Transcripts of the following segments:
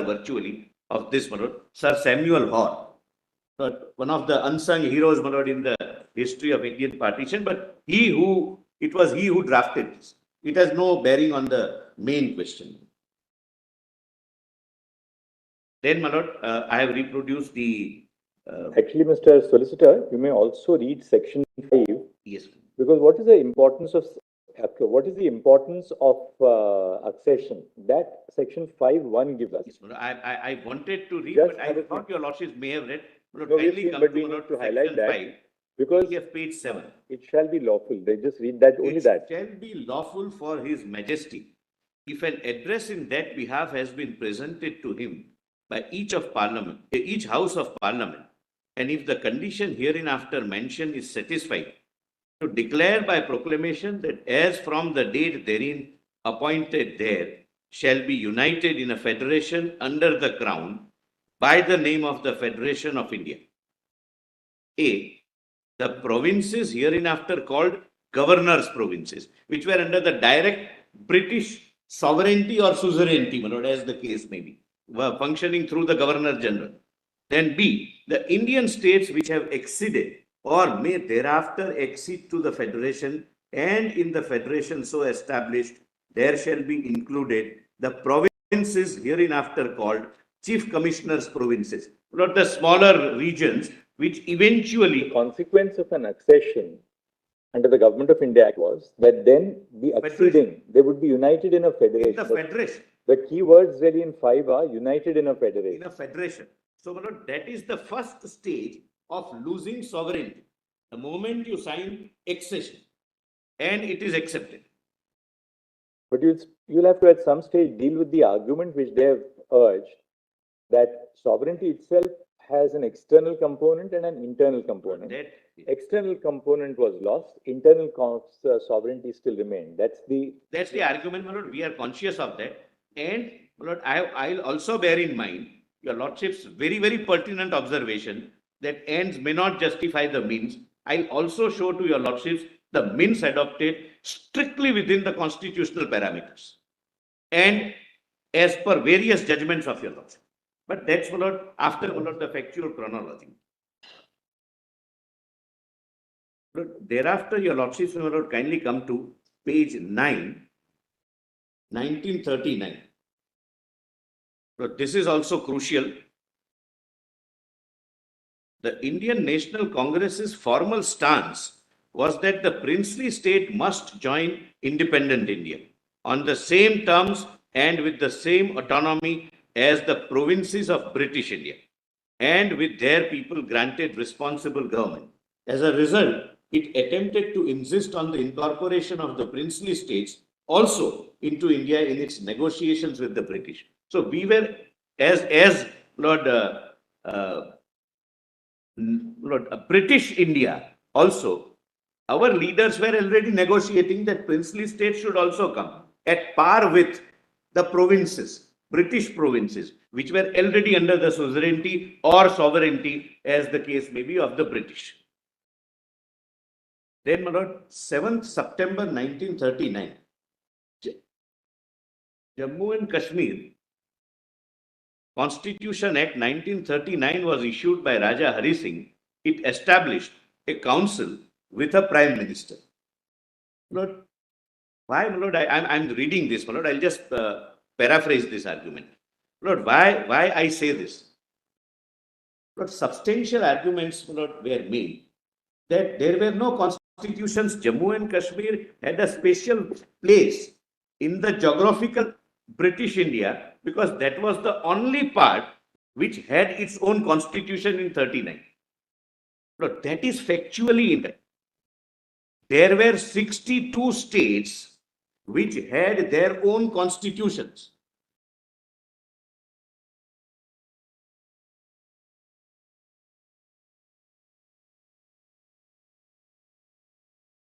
virtually of this, my lord, Sir Samuel Hoare, one of the unsung heroes, my lord, in the history of Indian partition, but it was he who drafted this. It has no bearing on the main question. Then, my lord, I have reproduced the... Actually, Mr. Solicitor, you may also read section 5. Yes. Because what is the importance of accession? That section 5.1 gives us. Yes, I wanted to read, Just but I thought your lordships may have read. No, kindly come to highlight that 5, because page 7. It shall be lawful. They just read that only that. It shall be lawful for His Majesty, if an address in that behalf has been presented to him by each House of Parliament, and if the condition hereinafter mentioned is satisfied, to declare by proclamation that as from the date therein appointed there shall be united in a federation under the crown by the name of the Federation of India. A. The provinces hereinafter called governors' provinces, which were under the direct British sovereignty or suzerainty, as the case may be, were functioning through the Governor General. Then B. The Indian states which have acceded or may thereafter accede to the Federation, and in the Federation so established, there shall be included the provinces hereinafter called Chief Commissioners' provinces, not the smaller regions, which eventually... The consequence of an accession under the Government of India Act was that then the acceding, they would be united in a federation. In the federation. The key words really in 5 are united in a federation. In a federation. So, that is the first stage of losing sovereignty. The moment you sign accession and it is accepted. But you'll have to at some stage deal with the argument which they have urged that sovereignty itself has an external component and an internal component. External component was lost, internal sovereignty still remained. That's the argument, my lord. We are conscious of that. And, my lord, I'll also bear in mind your lordship's very, very pertinent observation that ends may not justify the means. I'll also show to your lordships the means adopted strictly within the constitutional parameters and as per various judgments of your lordship. But that's, my lord, after, my lord, the factual chronology. Thereafter, your lordships, my lord, kindly come to page 9, 1939. But this is also crucial. The Indian National Congress's formal stance was that the princely state must join independent India on the same terms and with the same autonomy as the provinces of British India, and with their people granted responsible government. As a result, it attempted to insist on the incorporation of the princely states also into India in its negotiations with the British. So we were, as Lord British India also, our leaders were already negotiating that princely states should also come at par with the provinces, British provinces, which were already under the suzerainty or sovereignty, as the case may be, of the British. Then, my lord, 7th September 1939, Jammu and Kashmir Constitution Act 1939 was issued by Raja Hari Singh. It established a council with a prime minister. Lord, why, my lord, I'm reading this, my lord, I'll just paraphrase this argument. Lord, why I say this? Lord, substantial arguments, my lord, were made that there were no constitutions. Jammu and Kashmir had a special place in the geographical British India because that was the only part which had its own constitution in 39. Lord, that is factually incorrect. There were 62 states which had their own constitutions.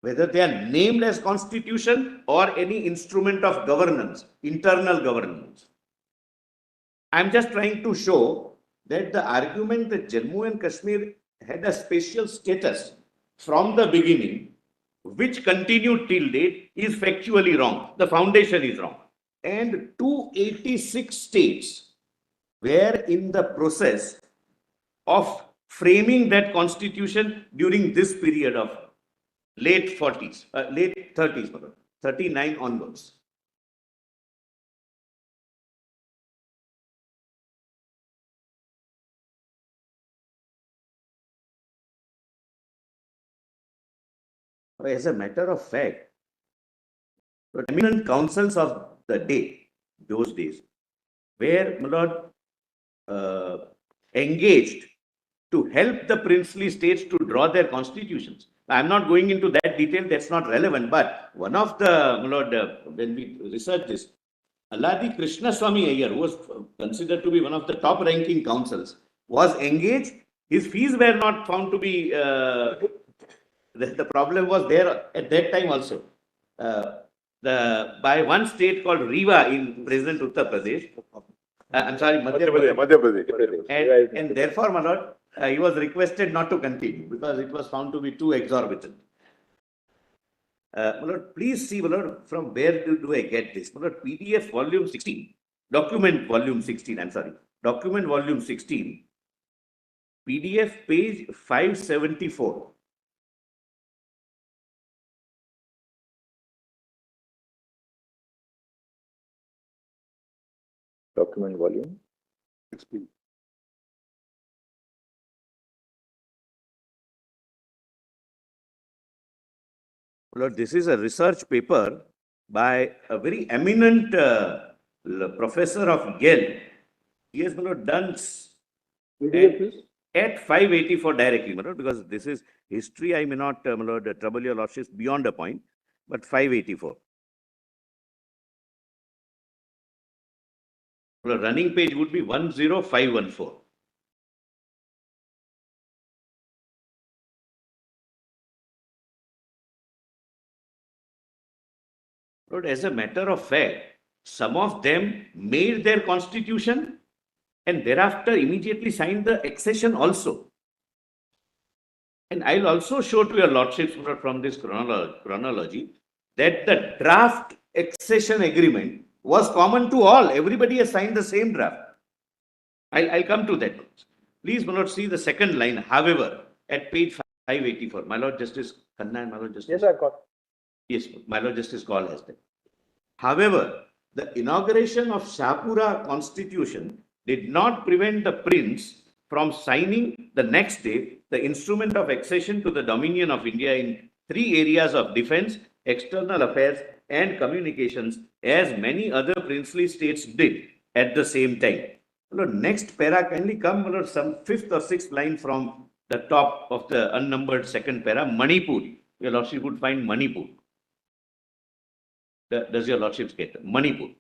Whether they are named as constitution or any instrument of governance, internal governance. I'm just trying to show that the argument that Jammu and Kashmir had a special status from the beginning, which continued till date, is factually wrong. The foundation is wrong. And 286 states were in the process of framing that constitution during this period of late 40s, late 30s, 39 onwards. As a matter of fact, the eminent councils of the day, those days, were, my lord, engaged to help the princely states to draw their constitutions. I'm not going into that detail, that's not relevant, but one of the, my lord, when we researched this, Alladi Krishnaswamy Iyer, who was considered to be one of the top ranking councils, was engaged. His fees were not found to be, the problem was there at that time also. By one state called Rewa in present Uttar Pradesh. I'm sorry, Madhya Pradesh. And therefore, my lord, he was requested not to continue because it was found to be too exorbitant. My lord, please see, my lord, from where do I get this? My lord, PDF volume 16, document volume 16, I'm sorry, document volume 16, PDF page 574. Document volume 16. Lord, this is a research paper by a very eminent professor of Yale. He has, my lord, done at 584 directly, my lord, because this is history. I may not, my lord, trouble your lordships beyond a point, but 584. The running page would be 10514. Lord, as a matter of fact, some of them made their constitution and thereafter immediately signed the accession also. And I'll also show to your lordships from this chronology that the draft accession agreement was common to all. Everybody has signed the same draft. I'll come to that. Please, my lord, see the second line. However, at page 584, my lord Justice Khanna and my lord Justice. Yes, I've got. Yes, my lord Justice Kaul has that. However, the inauguration of Shahpura Constitution did not prevent the prince from signing the next day the instrument of accession to the dominion of India in three areas of defense, external affairs, and communications, as many other princely states did at the same time. Next para, kindly come some fifth or sixth line from the top of the unnumbered second para, Manipur. Your lordship would find Manipur. Does your lordship get Manipur?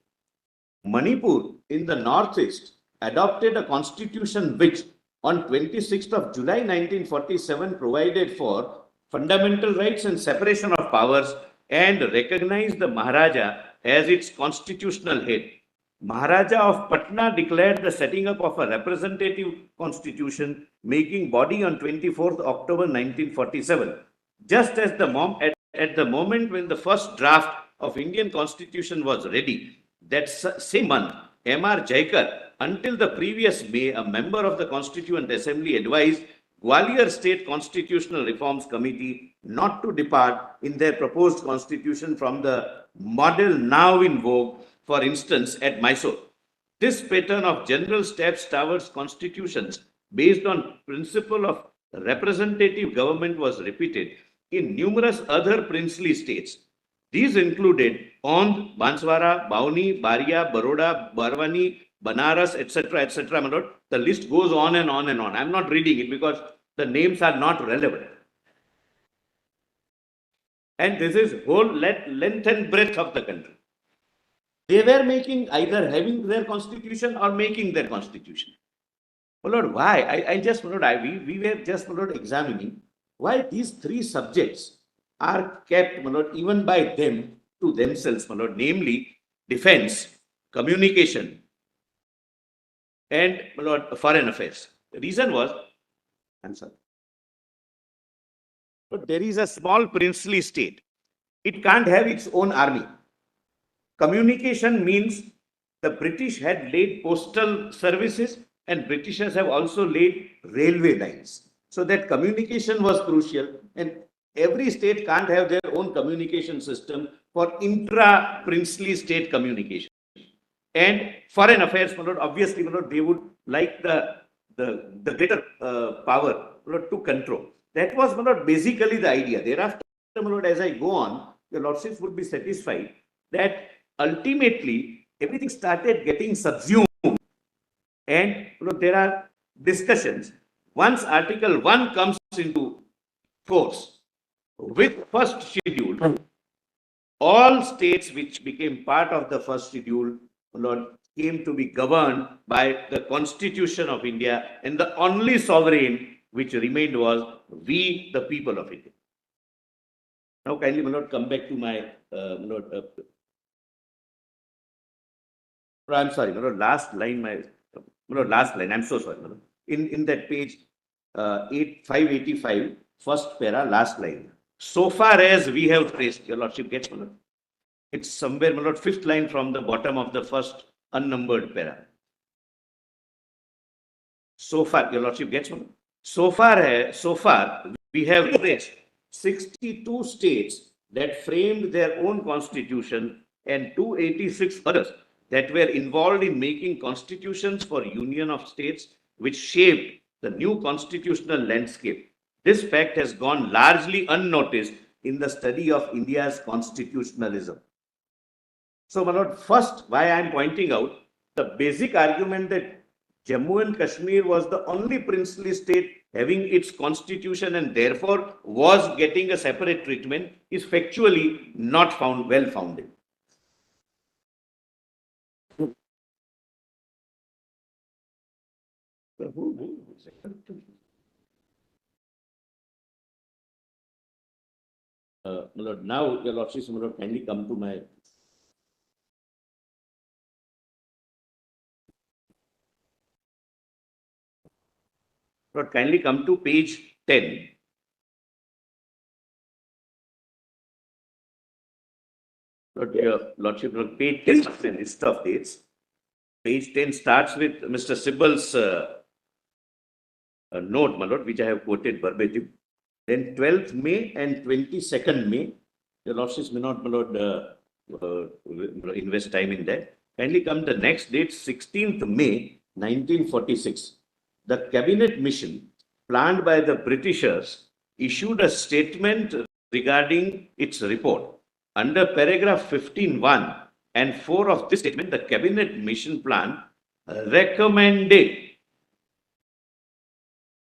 Manipur in the northeast adopted a constitution which on 26th of July 1947 provided for fundamental rights and separation of powers and recognized the Maharaja as its constitutional head. Maharaja of Patna declared the setting up of a representative constitution making body on 24th October 1947. Just as at the moment when the first draft of Indian Constitution was ready, that same month, M.R. Jaikar, until the previous May, a member of the Constituent Assembly, advised Gwalior State Constitutional Reforms Committee not to depart in their proposed constitution from the model now in vogue, for instance, at Mysore. This pattern of general steps towards constitutions based on principle of representative government was repeated in numerous other princely states. These included Ond, Banswara, Bauni, Baria, Baroda, Barwani, Banaras, etc., etc. My lord, the list goes on and on and on. I'm not reading it because the names are not relevant. And this is whole length and breadth of the country. They were making either having their constitution or making their constitution. My lord, why? I just, my lord, we were just, my lord, examining why these three subjects are kept, my lord, even by them to themselves, my lord, namely defense, communication, and, my lord, foreign affairs. The reason was, I'm sorry, but there is a small princely state. It can't have its own army. Communication means the British had laid postal services, and Britishers have also laid railway lines. So that communication was crucial, and every state can't have their own communication system for intra-princely state communication. And foreign affairs, obviously, they would like the greater power to control. That was basically the idea. Thereafter, as I go on, your lordships would be satisfied that ultimately everything started getting subsumed, and there are discussions. Once Article 1 comes into force with first schedule, all states which became part of the first schedule came to be governed by the Constitution of India, and the only sovereign which remained was we, the people of India. Now, kindly, my lord, come back to my I'm sorry, last line, last line. I'm so sorry. In that page 585, first para, last line. So far as we have traced, your lordship gets, it's somewhere, fifth line from the bottom of the first unnumbered para. So far, your lordship gets, so far we have traced 62 states that framed their own constitution and 286 others that were involved in making constitutions for union of states, which shaped the new constitutional landscape. This fact has gone largely unnoticed in the study of India's constitutionalism. So, my lord, first, why I am pointing out the basic argument that Jammu and Kashmir was the only princely state having its constitution and therefore was getting a separate treatment is factually not found well founded. Lord, now, your lordship, kindly come to my. Lord, kindly come to page 10. Lord, your lordship, page 10, list of dates. Page 10 starts with Mr. Sibal's note, my lord, which I have quoted verbatim. Then 12th May and 22nd May, your lordships may not, my lord, invest time in that. Kindly come the next date, 16th May, 1946. The cabinet mission planned by the Britishers issued a statement regarding its report. Under paragraph 15.1 and 4 of this statement, the cabinet mission plan recommended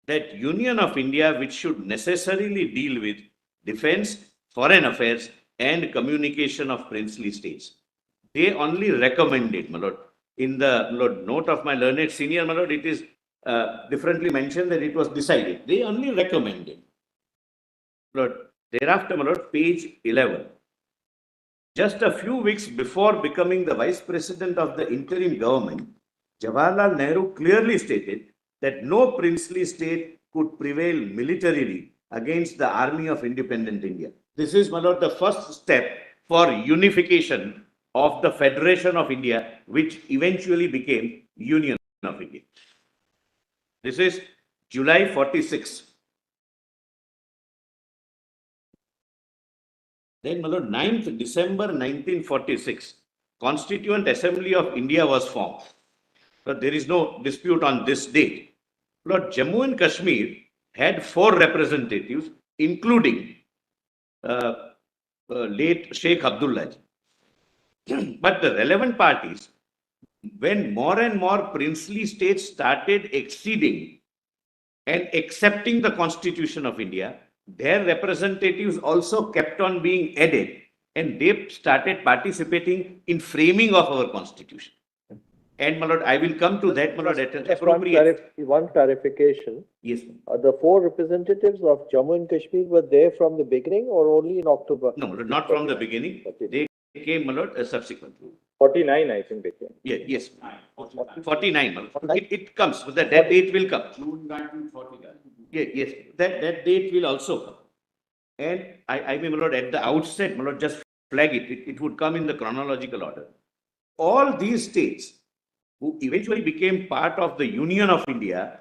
that Union of India, which should necessarily deal with defense, foreign affairs, and communication of princely states. They only recommended, my lord. In the note of my learned senior, my lord, it is differently mentioned that it was decided. They only recommended. Lord, thereafter, my lord, page 11. Just a few weeks before becoming the vice president of the interim government, Jawaharlal Nehru clearly stated that no princely state could prevail militarily against the army of independent India. This is, my lord, the first step for unification of the Federation of India, which eventually became Union of India. This is July 46. Then, my lord, 9th December 1946, Constituent Assembly of India was formed. But there is no dispute on this date. Lord, Jammu and Kashmir had 4 representatives, including late Sheikh Abdullah. But the relevant parties, when more and more princely states started acceding and accepting the Constitution of India, their representatives also kept on being added, and they started participating in framing of our Constitution. And, my lord, I will come to that, my lord, at an appropriate. One clarification. Yes. The 4 representatives of Jammu and Kashmir were there from the beginning or only in October? No, not from the beginning. Okay. They came, my lord, subsequently. 49, I think they came. Yeah, yes. 49, my lord. It comes, that date will come. June 1949. Yeah, yes, that date will also come. And I mean, my lord, at the outset, my lord, just flag it. It would come in the chronological order. all these states who eventually became part of the Union of India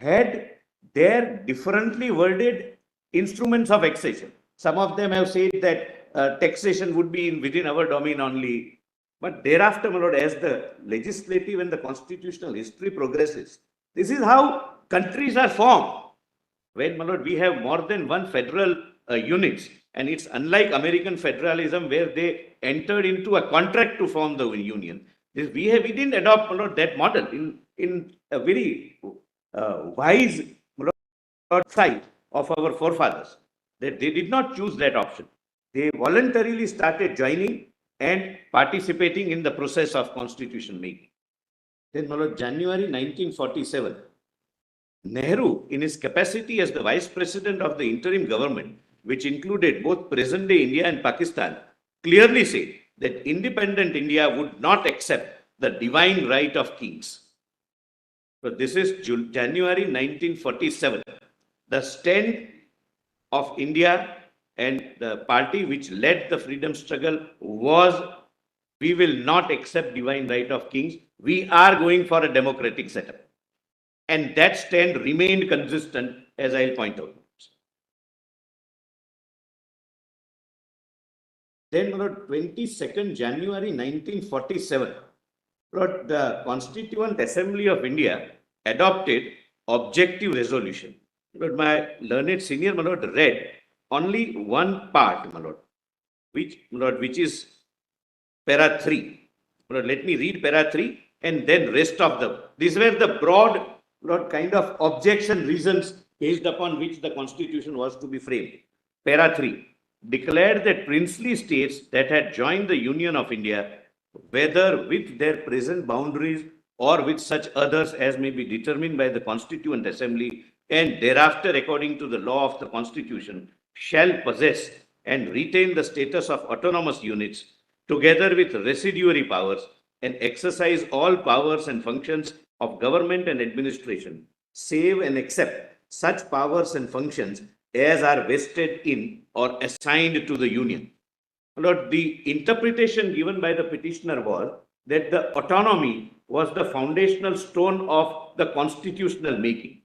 had their differently worded instruments of accession. Some of them have said that taxation would be within our domain only. But thereafter, my lord, as the legislative and the constitutional history progresses, this is how countries are formed. When, my lord, we have more than one federal units, and it's unlike American federalism where they entered into a contract to form the union. We didn't adopt, my lord, that model in a very wise side of our forefathers. That they did not choose that option. They voluntarily started joining and participating in the process of constitution making. Then, my lord, January 1947, Nehru, in his capacity as the vice president of the interim government, which included both present-day India and Pakistan, clearly said that independent India would not accept the divine right of kings. So this is January 1947. The stand of India and the party which led the freedom struggle was, we will not accept divine right of kings. We are going for a democratic setup. And that stand remained consistent, as I'll point out. Then, 22nd January 1947, the Constituent Assembly of India adopted objective resolution. But my learned senior, my lord, read only one part, my lord, which is para 3. My lord, let me read para 3 and then rest of them. These were the broad, kind of objection reasons based upon which the constitution was to be framed. Para 3 declared that princely states that had joined the Union of India, whether with their present boundaries or with such others as may be determined by the Constituent Assembly, and thereafter according to the law of the Constitution, shall possess and retain the status of autonomous units, together with residuary powers, and exercise all powers and functions of government and administration, save and except such powers and functions as are vested in or assigned to the Union. Lord, the interpretation given by the petitioner was that the autonomy was the foundational stone of the constitutional making.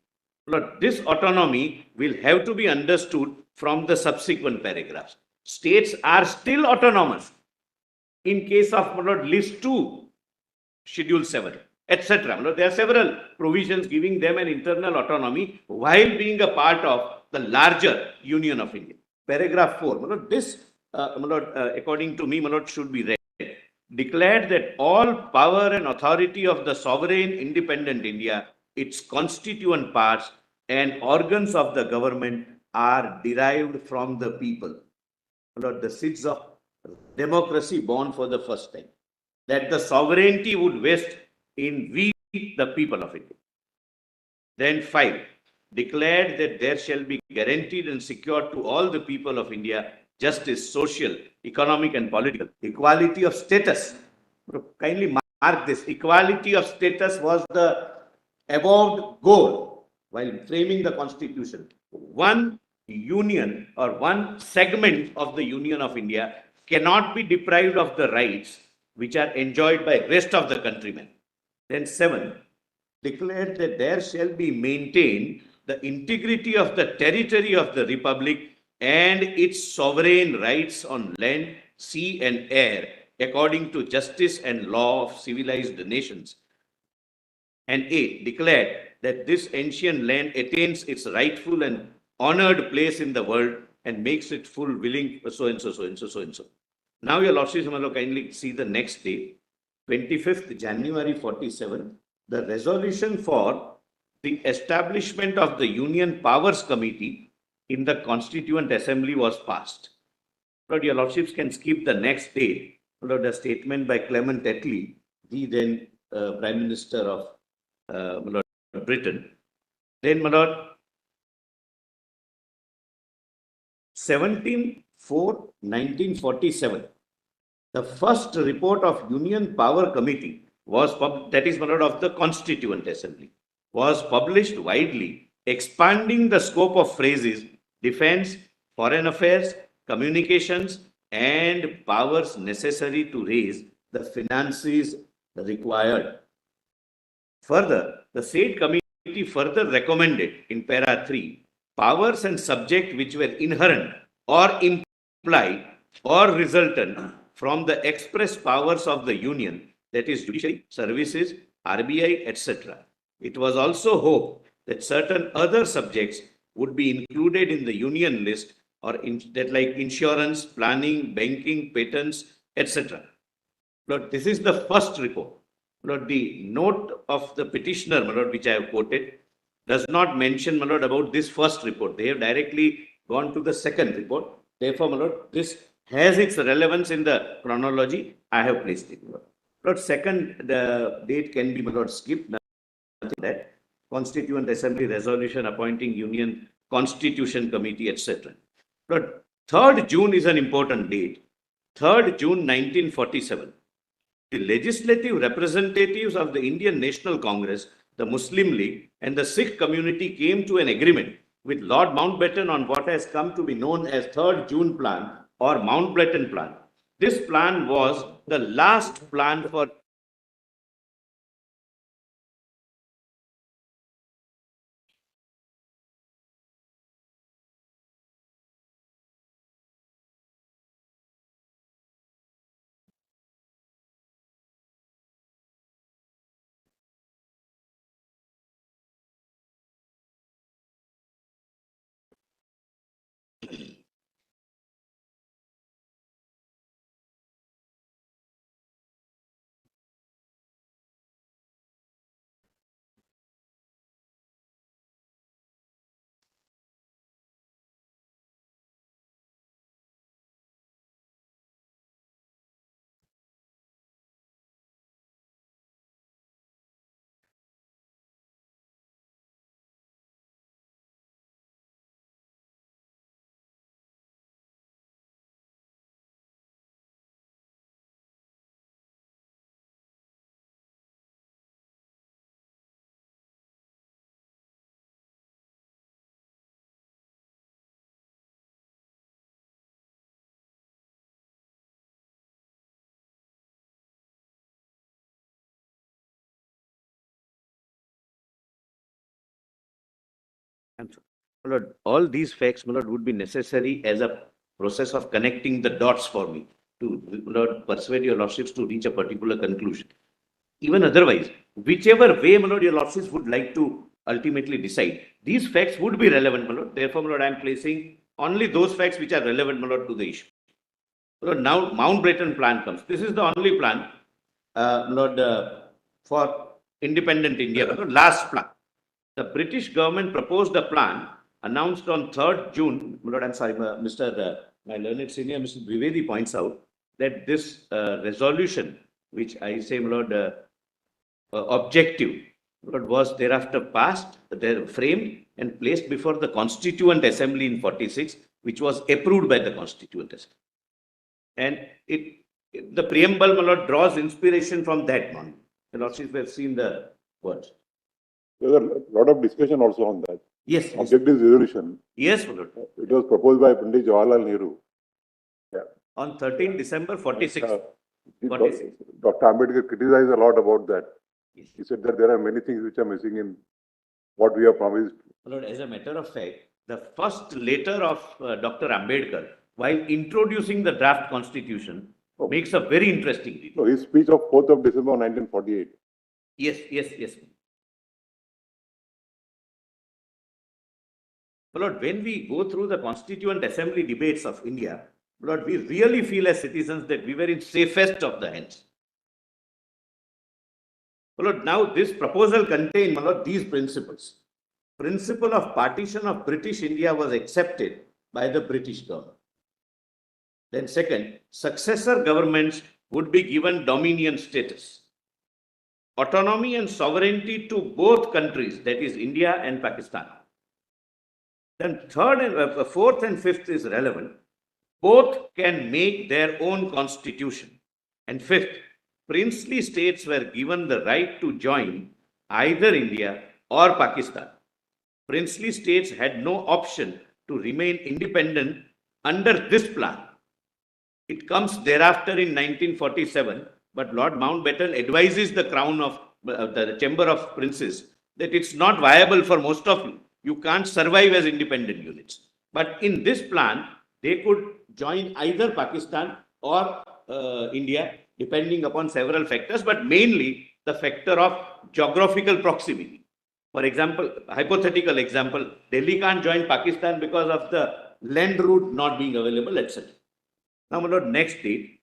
Lord, this autonomy will have to be understood from the subsequent paragraphs. States are still autonomous in case of, Lord, list 2, schedule 7, etc. There are several provisions giving them an internal autonomy while being a part of the larger Union of India. Paragraph 4, this, according to me, should be read. Declared that all power and authority of the sovereign independent India, its constituent parts and organs of the government are derived from the people. The seeds of democracy born for the first time. That the sovereignty would vest in we, the people of India. Then 5, declared that there shall be guaranteed and secured to all the people of India justice, social, economic and political, equality of status. Kindly mark this. Equality of status was the avowed goal while framing the constitution. One union or one segment of the Union of India cannot be deprived of the rights which are enjoyed by rest of the countrymen. Then 7, declared that there shall be maintained the integrity of the territory of the Republic and its sovereign rights on land, sea and air according to justice and law of civilized nations. And 8, declared that this ancient land attains its rightful and honored place in the world and makes it full willing so and so, so and so, so and so. Now, your Lordship, kindly see the next day, 25th January 47, the resolution for the establishment of the Union Powers Committee in the Constituent Assembly was passed. Lord, your Lordships can skip the next day. Lord, a statement by Clement Attlee, the then Prime Minister of Lord, Britain. Then, my Lord, 17/4/1947, the first report of Union Power Committee was, that is, my Lord, of the Constituent Assembly, was published widely, expanding the scope of phrases, defense, foreign affairs, communications, and powers necessary to raise the finances required. Further, the said committee further recommended in para 3 powers and subject which were inherent or implied or resultant from the express powers of the Union, that is judiciary, services, RBI, etc. It was also hoped that certain other subjects would be included in the Union list or that like insurance, planning, banking, patents, etc. Lord, this is the first report. Lord, the note of the petitioner, my Lord, which I have quoted, does not mention, my Lord, about this first report. They have directly gone to the second report. Therefore, my Lord, this has its relevance in the chronology. I have placed it, my Lord. Lord, second, the date can be, my Lord, skipped. Nothing that. Constituent Assembly resolution appointing Union Constitution Committee, etc. Lord, 3rd June is an important date. 3rd June 1947. The legislative representatives of the Indian National Congress, the Muslim League, and the Sikh community came to an agreement with Lord Mountbatten on what has come to be known as 3rd June Plan or Mountbatten Plan. This plan was the last plan for Lord, all these facts, my Lord, would be necessary as a process of connecting the dots for me to, Lord, persuade your Lordships to reach a particular conclusion. Even otherwise, whichever way, my Lord, your Lordships would like to ultimately decide, these facts would be relevant, my Lord. Therefore, my Lord, I am placing only those facts which are relevant, my Lord, to the issue. Lord, now Mountbatten Plan comes. This is the only plan, Lord, for independent India, Lord, last plan. The British government proposed a plan announced on 3rd June. Lord, I'm sorry, Mr. My learned senior, Mr. Dwivedi points out that this resolution, which I say, Lord, objective, Lord, was thereafter passed, framed and placed before the Constituent Assembly in 46, which was approved by the Constituent Assembly. And the preamble, my Lord, draws inspiration from that one. The Lordships have seen the words. There was a lot of discussion also on that. Yes. Objective resolution. Yes, my Lord. It was proposed by Pandit Jawaharlal Nehru. Yeah. On 13 December 46. 46. Dr. Ambedkar criticized a lot about that. Yes. He said that there are many things which are missing in what we have promised. My Lord, as a matter of fact, the first letter of Dr. Ambedkar, while introducing the draft constitution, makes a very interesting reading. No, his speech of 4th of December 1948. Yes. Lord, when we go through the Constituent Assembly debates of India, Lord, we really feel as citizens that we were in safest of the hands. Lord, now this proposal contains, Lord, these principles. Principle of partition of British India was accepted by the British government. Then second, successor governments would be given dominion status, autonomy and sovereignty to both countries, that is India and Pakistan. Then fourth and fifth is relevant. Both can make their own constitution. And fifth, princely states were given the right to join either India or Pakistan. Princely states had no option to remain independent under this plan. It comes thereafter in 1947 but Lord Mountbatten advises the Crown of the Chamber of Princes that it's not viable for most of you. You can't survive as independent units. But in this plan, they could join either Pakistan or India, depending upon several factors, but mainly the factor of geographical proximity. For example, hypothetical example, Delhi can't join Pakistan because of the land route not being available, etc. Now, my lord, next date,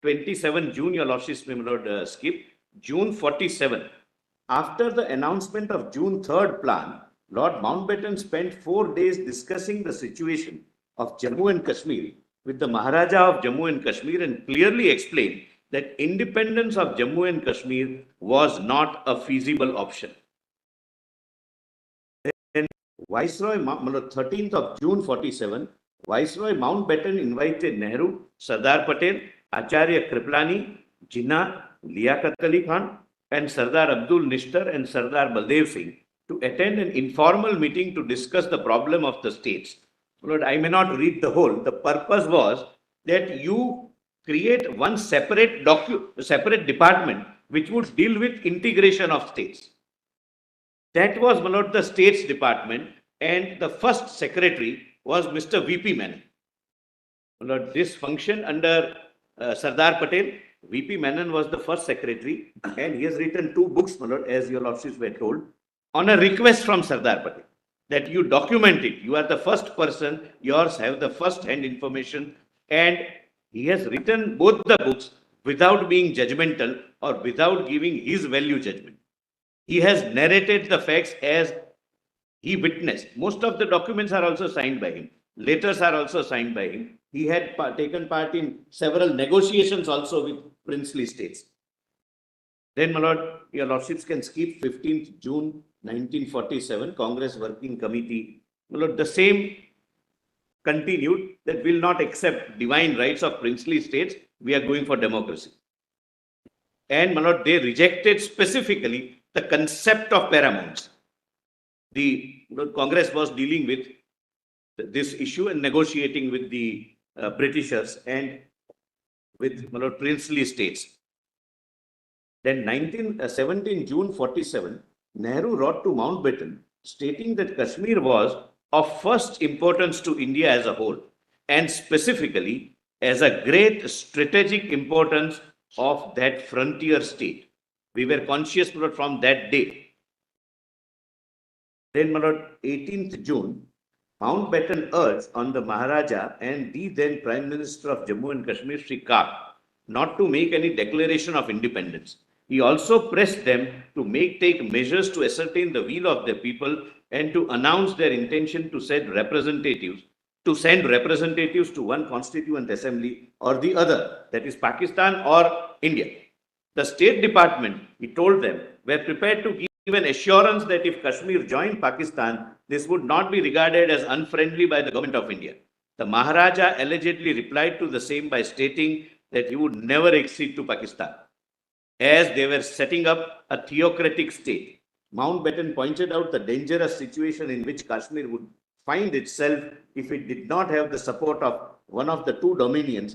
27 June, your lordships may, my lord, skip, June 47. After the announcement of June 3rd plan, Lord Mountbatten spent 4 days discussing the situation of Jammu and Kashmir with the Maharaja of Jammu and Kashmir and clearly explained that independence of Jammu and Kashmir was not a feasible option. Then Viceroy, 13th of June 47, Viceroy Mountbatten invited Nehru, Sardar Patel, Acharya Kriplani, Jinnah, Liaquat Ali Khan, and Sardar Abdul Nishtar and Sardar Baldev Singh to attend an informal meeting to discuss the problem of the states. Lord, I may not read the whole. The purpose was that you create one separate department which would deal with integration of states. That was, my lord, the States Department, and the first secretary was Mr. V.P. Menon. My lord, this function under Sardar Patel. V.P. Menon was the first secretary, and he has written 2 books, my lord, as your lordships were told, on a request from Sardar Patel that you document it. You are the first person, yours have the first-hand information, and he has written both the books without being judgmental or without giving his value judgment. He has narrated the facts as he witnessed. Most of the documents are also signed by him. Letters are also signed by him. He had taken part in several negotiations also with princely states. Then, my lord, your lordships can skip 15th June 1947, Congress Working Committee. My lord, the same continued that will not accept divine rights of princely states. We are going for democracy. And, my lord, they rejected specifically the concept of paramounts. The Congress was dealing with this issue and negotiating with the Britishers and with, my lord, princely states. Then 17 June 47, Nehru wrote to Mountbatten stating that Kashmir was of first importance to India as a whole and specifically as a great strategic importance of that frontier state. We were conscious, my lord, from that day. Then, my lord, 18th June, Mountbatten urged on the Maharaja and the then Prime Minister of Jammu and Kashmir, Sri Kak, not to make any declaration of independence. He also pressed them to take measures to ascertain the will of their people and to announce their intention to send representatives to one constituent assembly or the other, that is Pakistan or India. The State Department, he told them, were prepared to give an assurance that if Kashmir joined Pakistan, this would not be regarded as unfriendly by the government of India. The Maharaja allegedly replied to the same by stating that he would never accede to Pakistan, as they were setting up a theocratic state. Mountbatten pointed out the dangerous situation in which Kashmir would find itself if it did not have the support of one of the 2 dominions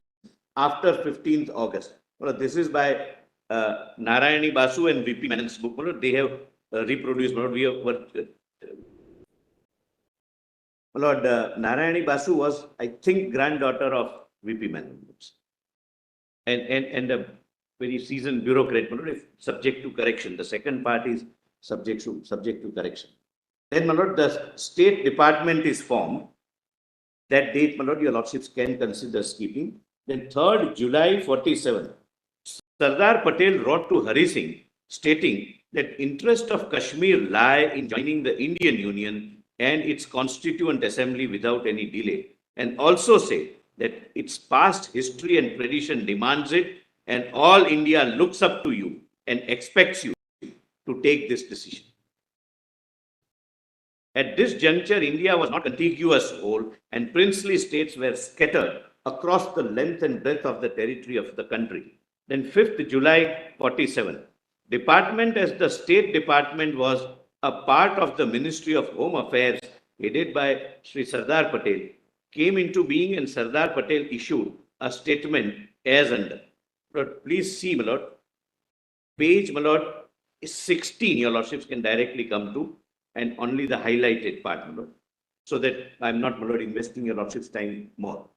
after 15th August. Well, this is by Narayani Basu and V.P. Menon's book. Well, they have reproduced. Well, we have Lord Narayani Basu was, I think, granddaughter of V.P. Menon, and a very seasoned bureaucrat, subject to correction. The second part is subject to correction. Then, my lord, the State Department is formed. That date, my lord, your lordships can consider skipping. Then 3rd July 47, Sardar Patel wrote to Hari Singh stating that interest of Kashmir lie in joining the Indian Union and its Constituent Assembly without any delay, and also say that its past history and tradition demands it, and all India looks up to you and expects you to take this decision. At this juncture, India was not a contiguous whole, and princely states were scattered across the length and breadth of the territory of the country. Then 5th July 47, department as the State Department was a part of the Ministry of Home Affairs headed by Sri Sardar Patel, came into being, and Sardar Patel issued a statement as under. Lord, please see, my lord, page, my lord, 16, your lordships can directly come to, and only the highlighted part, my lord, so that I'm not, my lord, investing your lordship's time more.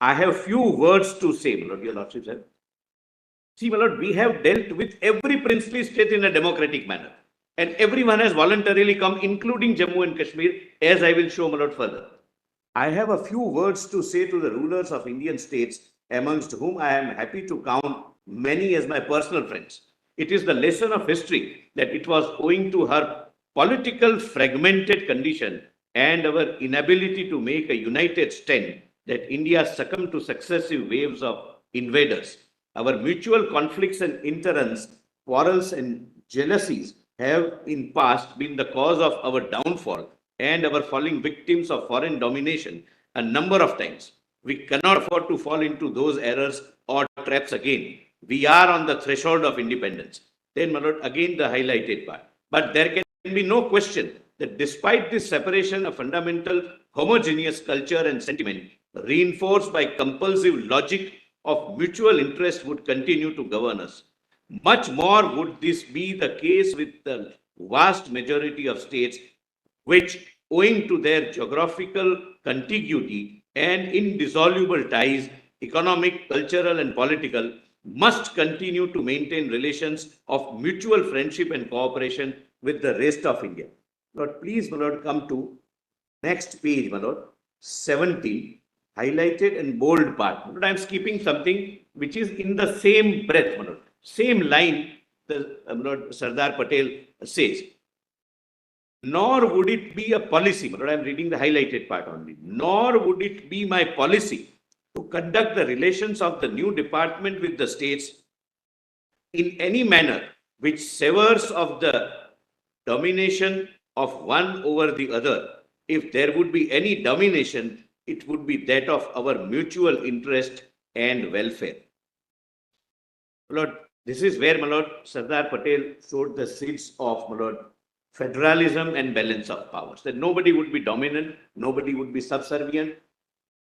I have few words to say, my lord, your lordships have. See, my lord, we have dealt with every princely state in a democratic manner, and everyone has voluntarily come, including Jammu and Kashmir, as I will show, my lord, further. I have a few words to say to the rulers of Indian states, amongst whom I am happy to count many as my personal friends. It is the lesson of history that it was owing to her political fragmented condition and our inability to make a united stand that India succumbed to successive waves of invaders. Our mutual conflicts and interns, quarrels and jealousies have in past been the cause of our downfall and our falling victims of foreign domination a number of times. We cannot afford to fall into those errors or traps again. We are on the threshold of independence. Then, my lord, again the highlighted part. But there can be no question that despite this separation, a fundamental homogeneous culture and sentiment reinforced by compulsive logic of mutual interest would continue to govern us. Much more would this be the case with the vast majority of states which, owing to their geographical contiguity and indissoluble ties, economic, cultural, and political, must continue to maintain relations of mutual friendship and cooperation with the rest of India. Lord, please, my lord, come to next page, my lord, 17, highlighted and bold part. My lord, I am skipping something which is in the same breath, my lord, same line the my lord Sardar Patel says. Nor would it be a policy, but I'm reading the highlighted part only, nor would it be my policy to conduct the relations of the new department with the states in any manner which severs of the domination of one over the other. If there would be any domination, it would be that of our mutual interest and welfare. Lord, this is where, my lord, Sardar Patel showed the seeds of, my lord, federalism and balance of powers. That nobody would be dominant, nobody would be subservient.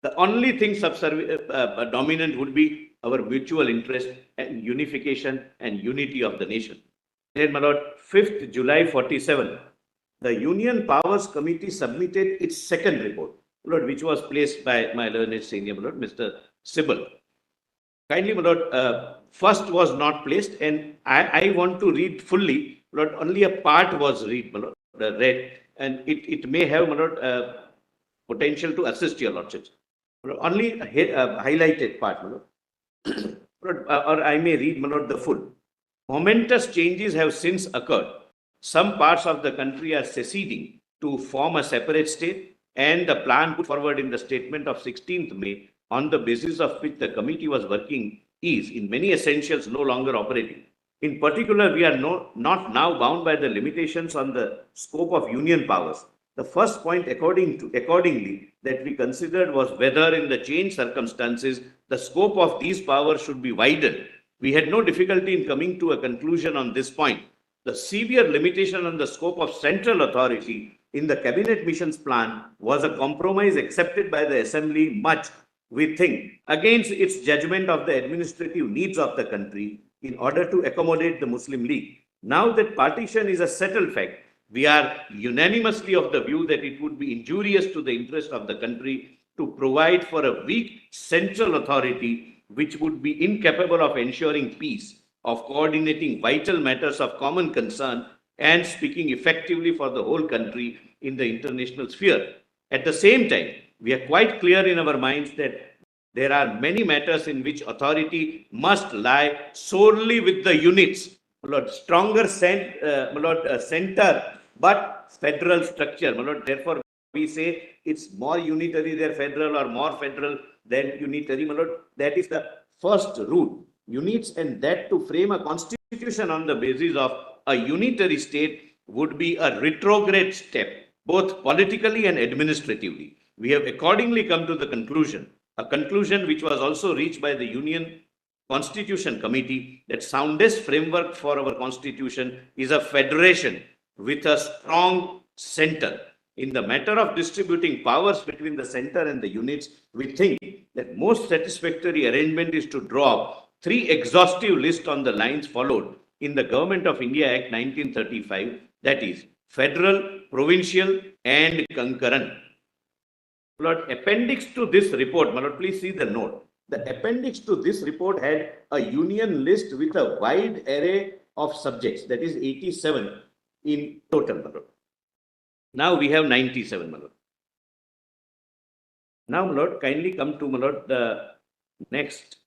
The only thing dominant would be our mutual interest and unification and unity of the nation. Then, my lord, 5th July 47, the Union Powers Committee submitted its second report, my lord, which was placed by my learned senior, my lord, Mr. Sibal. Kindly, my lord, first was not placed, and I want to read fully. My lord, only a part was read, my lord, read, and it may have, my lord, potential to assist your lordships. Only highlighted part, my lord. Or I may read, my lord, the full. Momentous changes have since occurred. Some parts of the country are seceding to form a separate state, and the plan put forward in the statement of 16th May, on the basis of which the committee was working, is in many essentials no longer operating. In particular, we are not now bound by the limitations on the scope of union powers. The first point accordingly that we considered was whether in the changed circumstances the scope of these powers should be widened. We had no difficulty in coming to a conclusion on this point. The severe limitation on the scope of central authority in the cabinet missions plan was a compromise accepted by the assembly much, we think, against its judgment of the administrative needs of the country in order to accommodate the Muslim League. Now that partition is a settled fact, we are unanimously of the view that it would be injurious to the interest of the country to provide for a weak central authority which would be incapable of ensuring peace, of coordinating vital matters of common concern, and speaking effectively for the whole country in the international sphere. At the same time, we are quite clear in our minds that there are many matters in which authority must lie solely with the units. My lord, stronger center, but federal structure. My lord, therefore, we say it's more unitary than federal or more federal than unitary. My lord, that is the first rule. Units, and that to frame a constitution on the basis of a unitary state would be a retrograde step, both politically and administratively. We have accordingly come to the conclusion, a conclusion which was also reached by the Union Constitution Committee, that soundest framework for our constitution is a federation with a strong center. In the matter of distributing powers between the center and the units, we think that most satisfactory arrangement is to draw 3 exhaustive lists on the lines followed in the Government of India Act 1935, that is, federal, provincial, and concurrent. Lord, appendix to this report, my Lord, please see the note. The appendix to this report had a union list with a wide array of subjects, that is 87 in total, my Lord. Now we have 97, my Lord. Now, my Lord, kindly come to, my Lord, the next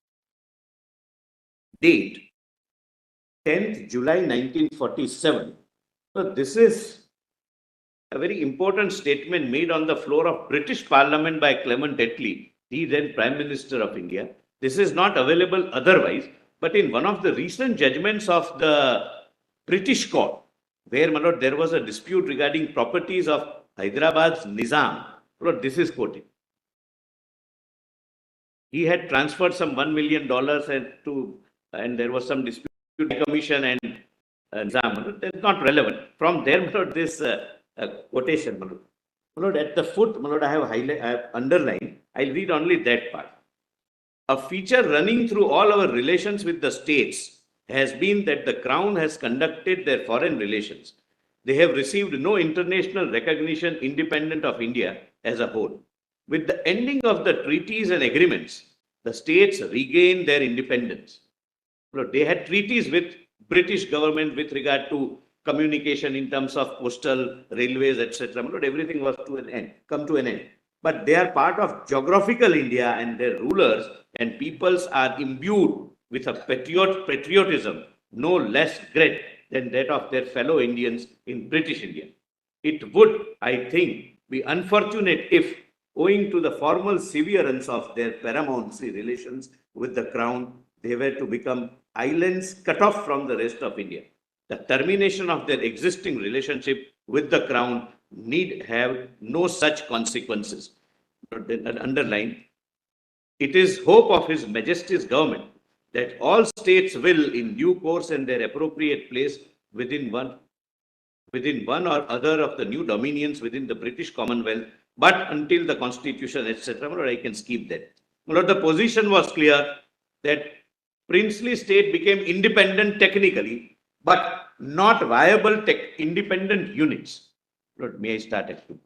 date, 10th July 1947. So this is a very important statement made on the floor of British Parliament by Clement Attlee, the then Prime Minister of India. This is not available otherwise, but in one of the recent judgments of the British court, where, my Lord, there was a dispute regarding properties of Hyderabad's Nizam. Lord, this is quoted. He had transferred some $1 million and there was some dispute commission and Nizam. That's not relevant. From there, my Lord, this quotation, my Lord, at the foot, my Lord, I have underlined. I'll read only that part. A feature running through all our relations with the states has been that the Crown has conducted their foreign relations. They have received no international recognition independent of India as a whole. With the ending of the treaties and agreements, the states regained their independence. They had treaties with British government with regard to communication in terms of postal, railways, etc. Everything was come to an end. But they are part of geographical India, and their rulers and peoples are imbued with a patriotism no less great than that of their fellow Indians in British India. It would, I think, be unfortunate if, owing to the formal severance of their paramountcy relations with the Crown, they were to become islands cut off from the rest of India. The termination of their existing relationship with the Crown need have no such consequences. Underline, it is hope of His Majesty's government that all states will, in due course and their appropriate place within one or other of the new dominions within the British Commonwealth, but until the Constitution, etc., I can skip that. Lord, the position was clear that princely state became independent technically, but not viable independent units. Lord, may I start at you?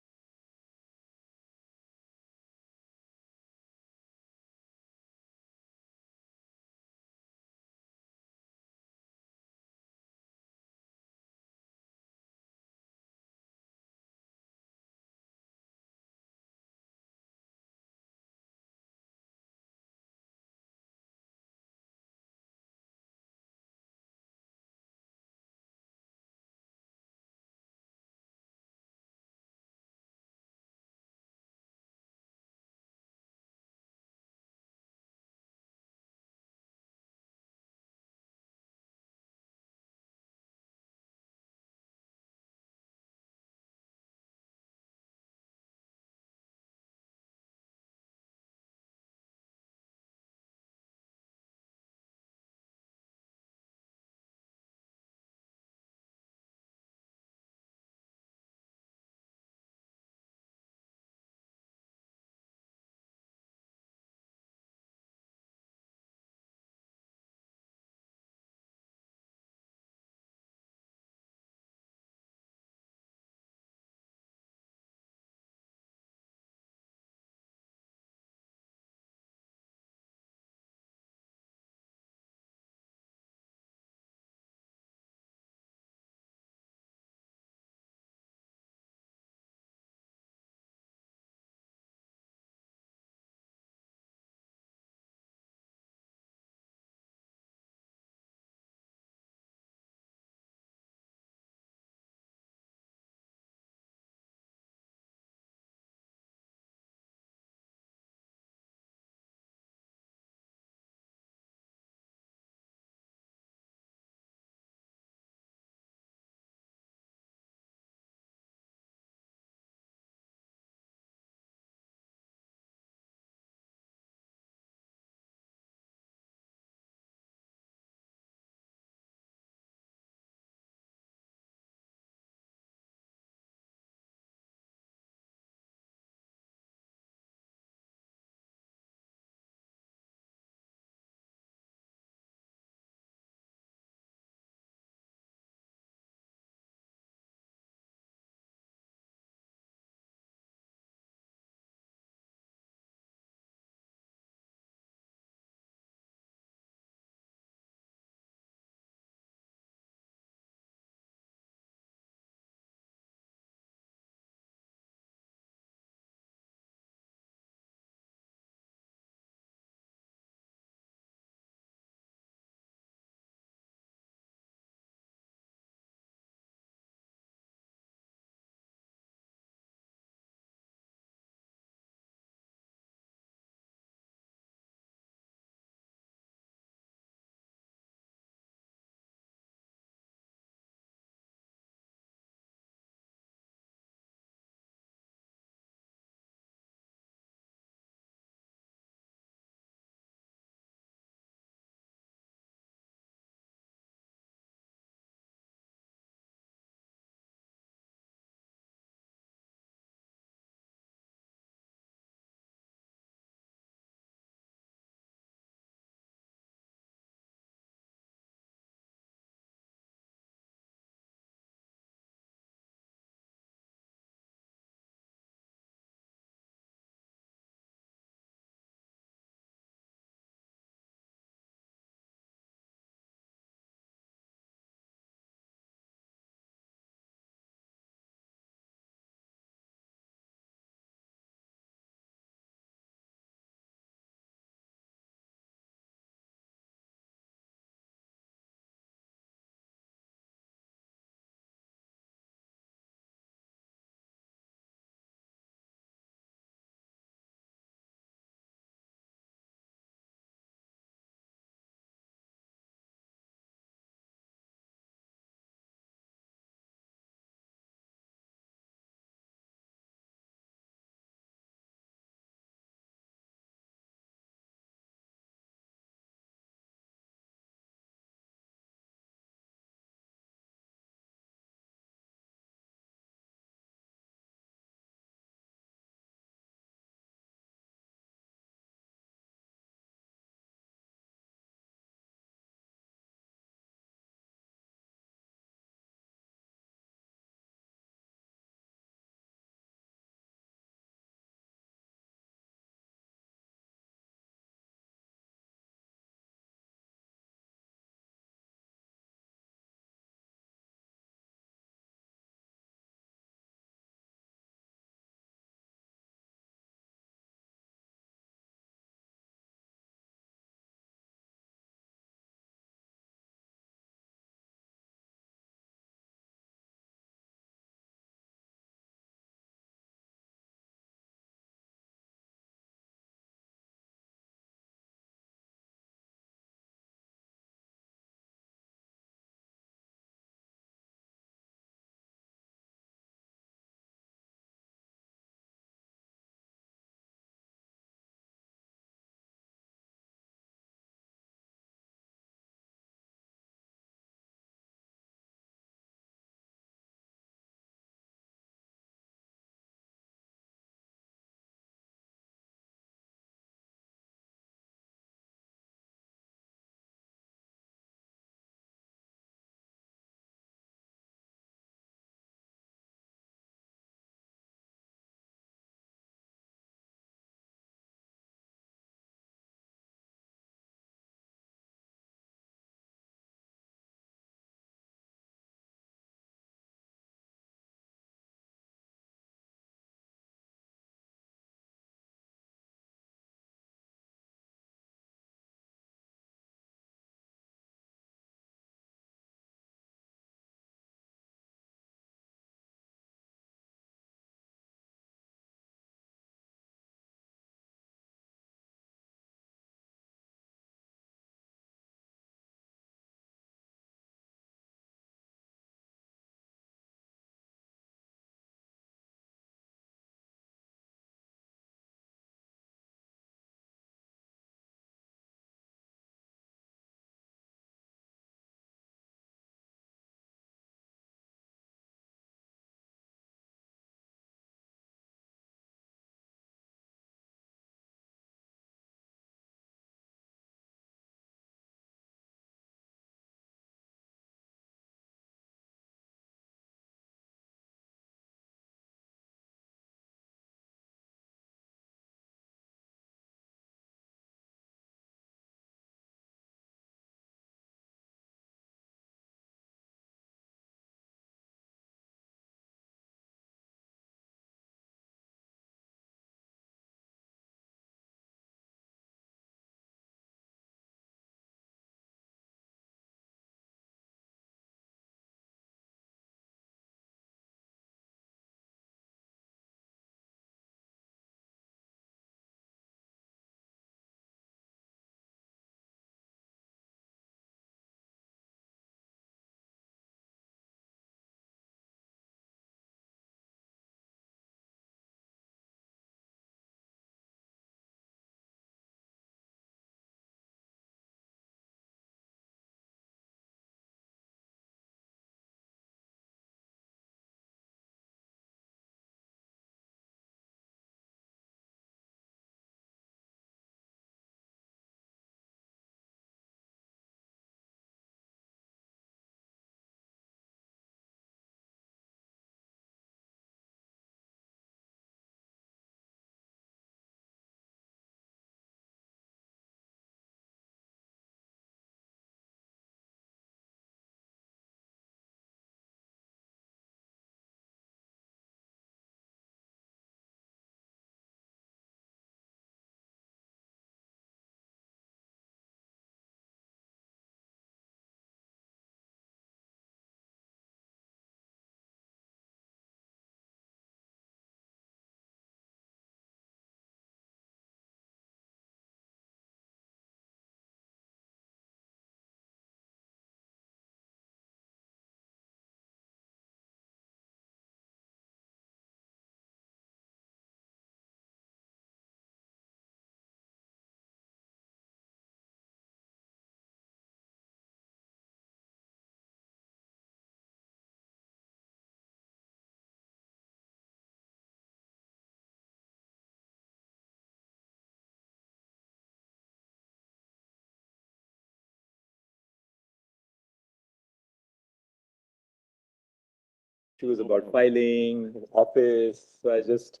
issues about filing, office. So I just,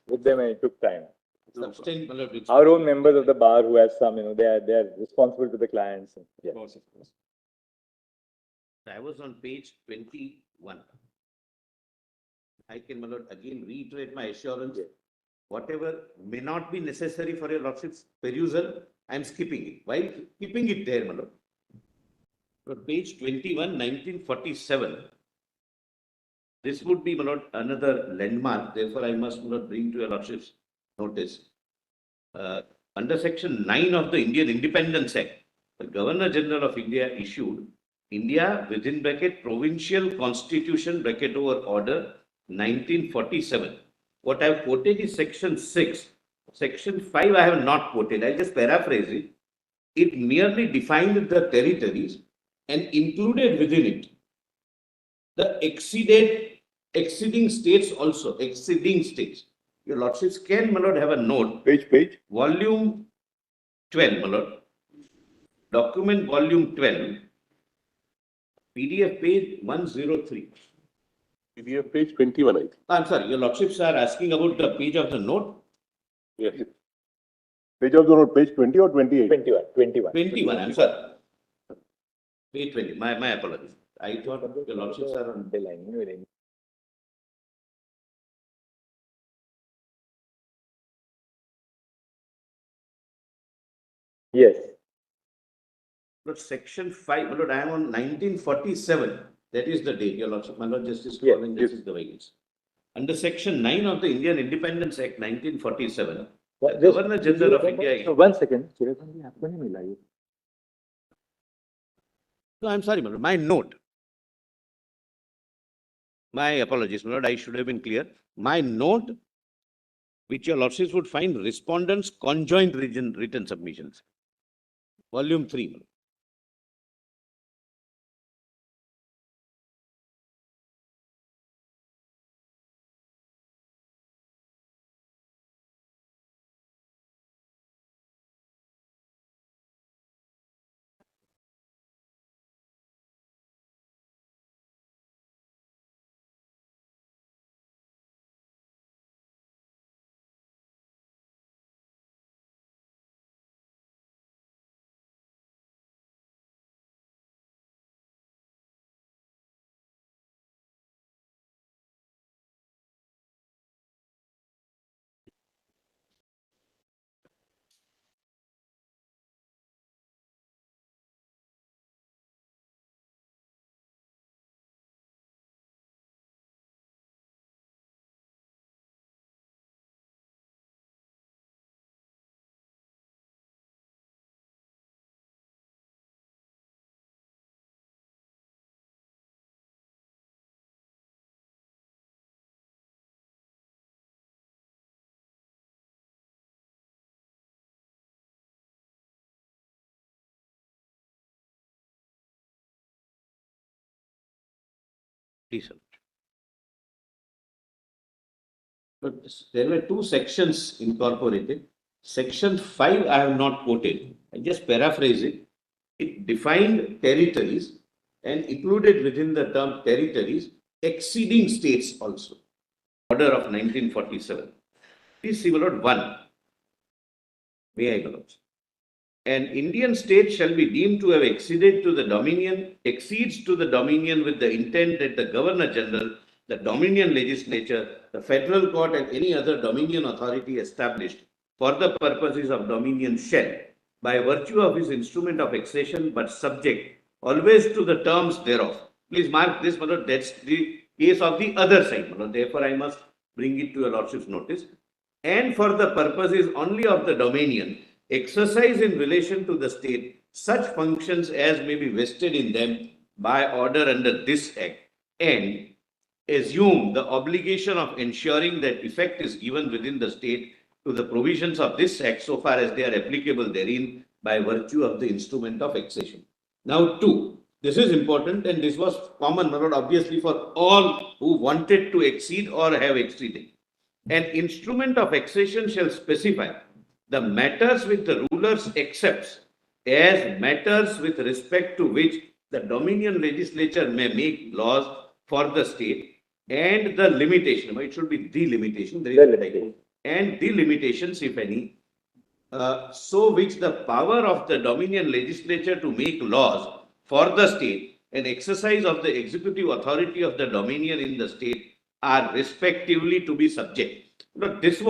with them, and it took time. Substantial, my lord, Our own members of the bar who have some, they are responsible to the clients. Yeah. Of course. I was on page 21. I can, my lord, again reiterate my assurance. Yeah. Whatever may not be necessary for your lordship's perusal, I am skipping it. Why keeping it there, my lord? But page 21, 1947. This would be, my lord, another landmark. Therefore, I must, my lord, bring to your lordship's notice. Under section 9 of the Indian Independence Act, the Governor General of India issued India within bracket Provincial Constitution bracket over Order 1947. What I have quoted is section 6. Section 5 I have not quoted. I just paraphrase it. It merely defined the territories and included within it the exceeding states also, exceeding states. Your lordships can, my lord, have a note. Page. Volume 12, my lord. Document volume 12. PDF page 103. PDF page 21, I think. I'm sorry, your lordships are asking about the page of the note. Yes. Page of the note, page 20 or 28? 21. 21, I'm sorry. Page 20, my apologies. I thought your lordships are on. The line. Yes. But section 5, my lord, I am on 1947. That is the date, your lordship. My lord, Justice Yes, calling, this is the way it is. Under section 9 of the Indian Independence Act 1947, the Governor General of India. So 1 second. Chiranjeevi आपको नहीं मिला ये? No, I'm sorry, my lord. My note. My apologies, my lord. I should have been clear. My note, which your lordships would find respondents' conjoint written submissions. Volume 3, my lord. Please, sir. But there were two sections incorporated. Section 5 I have not quoted. I just paraphrase it. It defined territories and included within the term territories exceeding states also. Order of 1947. Please see, my lord, 1. May I, my lord? An Indian state shall be deemed to have exceeds to the dominion with the intent that the Governor General, the Dominion Legislature, the Federal Court, and any other Dominion authority established for the purposes of Dominion shall, by virtue of his instrument of accession, but subject always to the terms thereof. Please mark this, my lord, that's the case of the other side, my lord. Therefore, I must bring it to your lordship's notice. And for the purposes only of the Dominion, exercise in relation to the state such functions as may be vested in them by order under this act, and assume the obligation of ensuring that effect is given within the state to the provisions of this act so far as they are applicable therein by virtue of the instrument of accession. Now, 2. This is important, and this was common, my lord, obviously for all who wanted to exceed or have exceeded. An instrument of accession shall specify the matters which the rulers accepts as matters with respect to which the Dominion Legislature may make laws for the state and the limitation, it should be the limitation, there is The a limitation. typo, and the limitations, if any, so which the power of the Dominion legislature to make laws for the state and exercise of the executive authority of the Dominion in the state are respectively to be subject. But this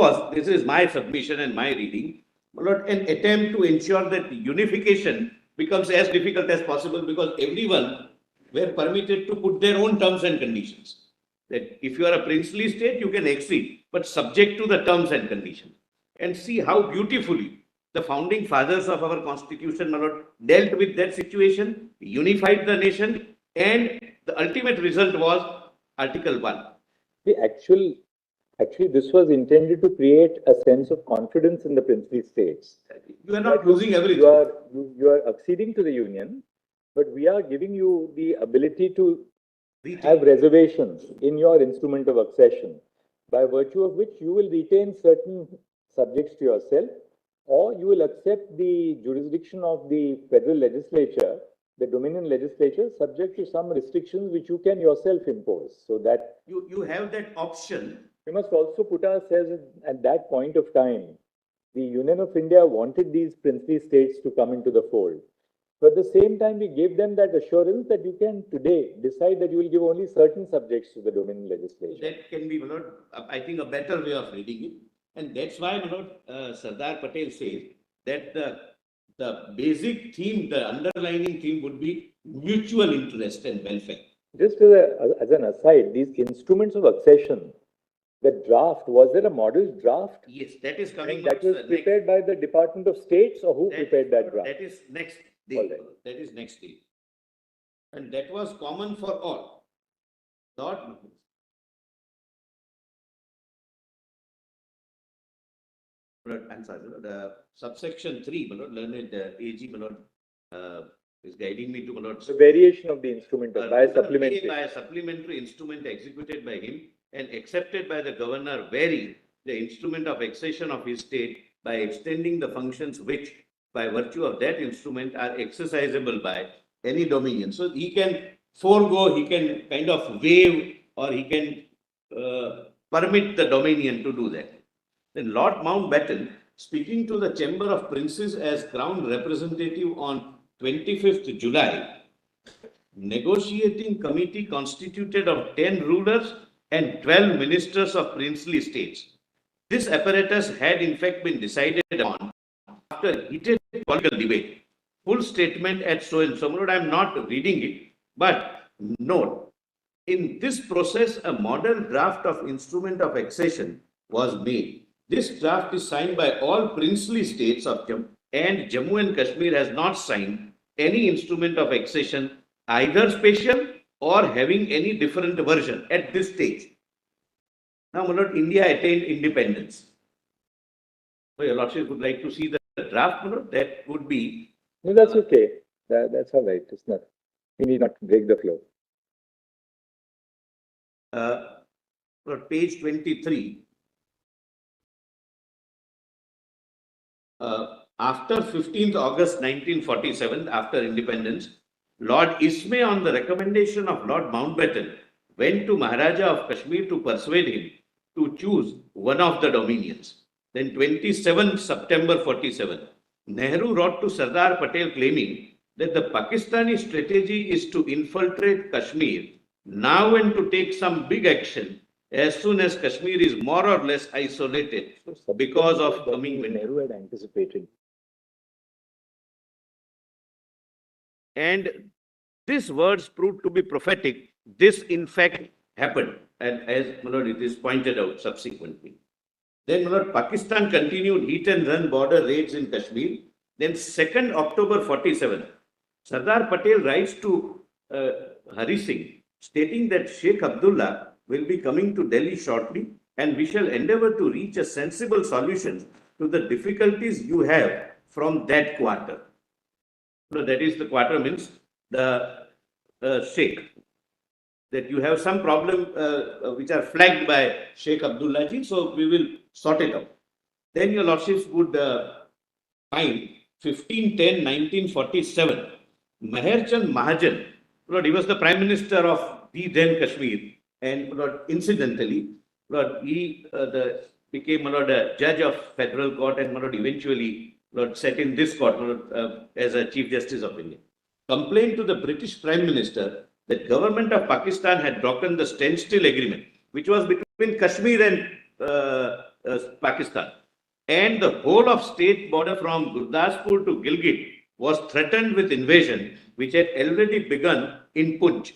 is my submission and my reading, but an attempt to ensure that unification becomes as difficult as possible because everyone were permitted to put their own terms and conditions. That if you are a princely state, you can accede, but subject to the terms and conditions. And see how beautifully the founding fathers of our constitution dealt with that situation, unified the nation, and the ultimate result was Article 1. Actually, this was intended to create a sense of confidence in the princely states. You are not losing everything. You are acceding to the union, but we are giving you the ability to have reservations in your instrument of accession, by virtue of which you will retain certain subjects to yourself, or you will accept the jurisdiction of the federal legislature, the Dominion legislature, subject to some restrictions which you can yourself impose. So that you have that option. We must also put ourselves at that point of time. The Union of India wanted these princely states to come into the fold. But at the same time, we gave them that assurance that you can today decide that you will give only certain subjects to the Dominion legislature. That can be, I think, a better way of reading it. And that's why, Sardar Patel says that the basic theme, the underlining theme would be mutual interest and welfare. Just as an aside, these instruments of accession, the draft, was there a model draft? Yes, that is coming. And that was prepared by the Department of States, or who prepared that draft? That is next day. Right. That is next day. And that was common for all. Not I'm sorry, the subsection 3, learned AG is guiding me to the variation of the instrument by a supplementary. By a supplementary instrument executed by him and accepted by the governor, vary the instrument of accession of his state by extending the functions which, by virtue of that instrument, are exercisable by any dominion. So he can forego, he can kind of waive, or he can permit the dominion to do that. Then Lord Mountbatten, speaking to the Chamber of Princes as Crown Representative on 25th July, negotiating committee constituted of 10 rulers and 12 ministers of princely states. This apparatus had in fact been decided on after heated political debate. Full statement at so and so. I am not reading it, but note, in this process, a model draft of instrument of accession was made. This draft is signed by all princely states of Jammu, and Jammu and Kashmir has not signed any instrument of accession, either special or having any different version at this stage. Now, India attained independence. So, Your Lordship would like to see the draft, that would be. No, that's okay. That's all right. It's not. We need not break the flow. Page 23. After 15th August 1947, after independence, Lord Ismay, on the recommendation of Lord Mountbatten, went to Maharaja of Kashmir to persuade him to choose one of the dominions. Then 27 September 47, Nehru wrote to Sardar Patel claiming that the Pakistani strategy is to infiltrate Kashmir now and to take some big action as soon as Kashmir is more or less isolated because of coming winter. Nehru had anticipated. And these words proved to be prophetic. This, in fact, happened, and as it is pointed out subsequently. Then Pakistan continued hit and run border raids in Kashmir. Then 2nd October 47, Sardar Patel writes to Hari Singh, stating that Sheikh Abdullah will be coming to Delhi shortly, and we shall endeavor to reach a sensible solution to the difficulties you have from that quarter. So that is, the quarter means the Sheikh. That you have some problem which are flagged by Sheikh Abdullah ji, so we will sort it out. Then Your Lordships would find 1510-1947, Meher Chand Mahajan, he was the Prime Minister of the then Kashmir, and incidentally, he became a judge of federal court and eventually sat in this court as a Chief Justice of India. Complained to the British Prime Minister that government of Pakistan had broken the standstill agreement, which was between Kashmir and Pakistan. And the whole of state border from Gurdaspur to Gilgit was threatened with invasion, which had already begun in Punj.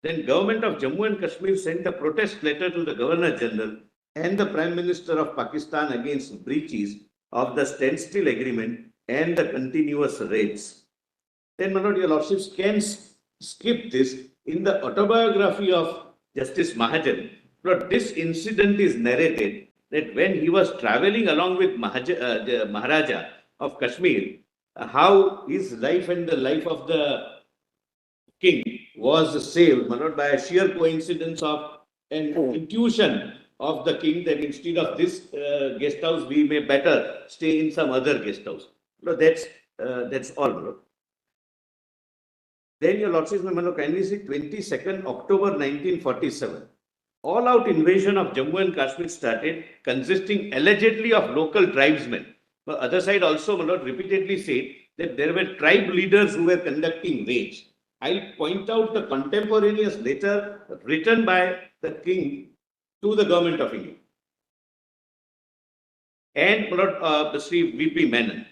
Then government of Jammu and Kashmir sent a protest letter to the Governor General and the Prime Minister of Pakistan against breaches of the standstill agreement and the continuous raids. Then, your lordships can skip this. In the autobiography of Justice Mahajan, this incident is narrated that when he was traveling along with the Maharaja of Kashmir, how his life and the life of the king was saved, by a sheer coincidence of an intuition of the king that instead of this guest house, we may better stay in some other guest house. That's all. Then your lordships may kindly see 22nd October 1947. All-out invasion of Jammu and Kashmir started, consisting allegedly of local tribesmen. The other side also repeatedly said that there were tribe leaders who were conducting raids. I'll point out the contemporaneous letter written by the king to the government of India. And Sri V.P. Menon.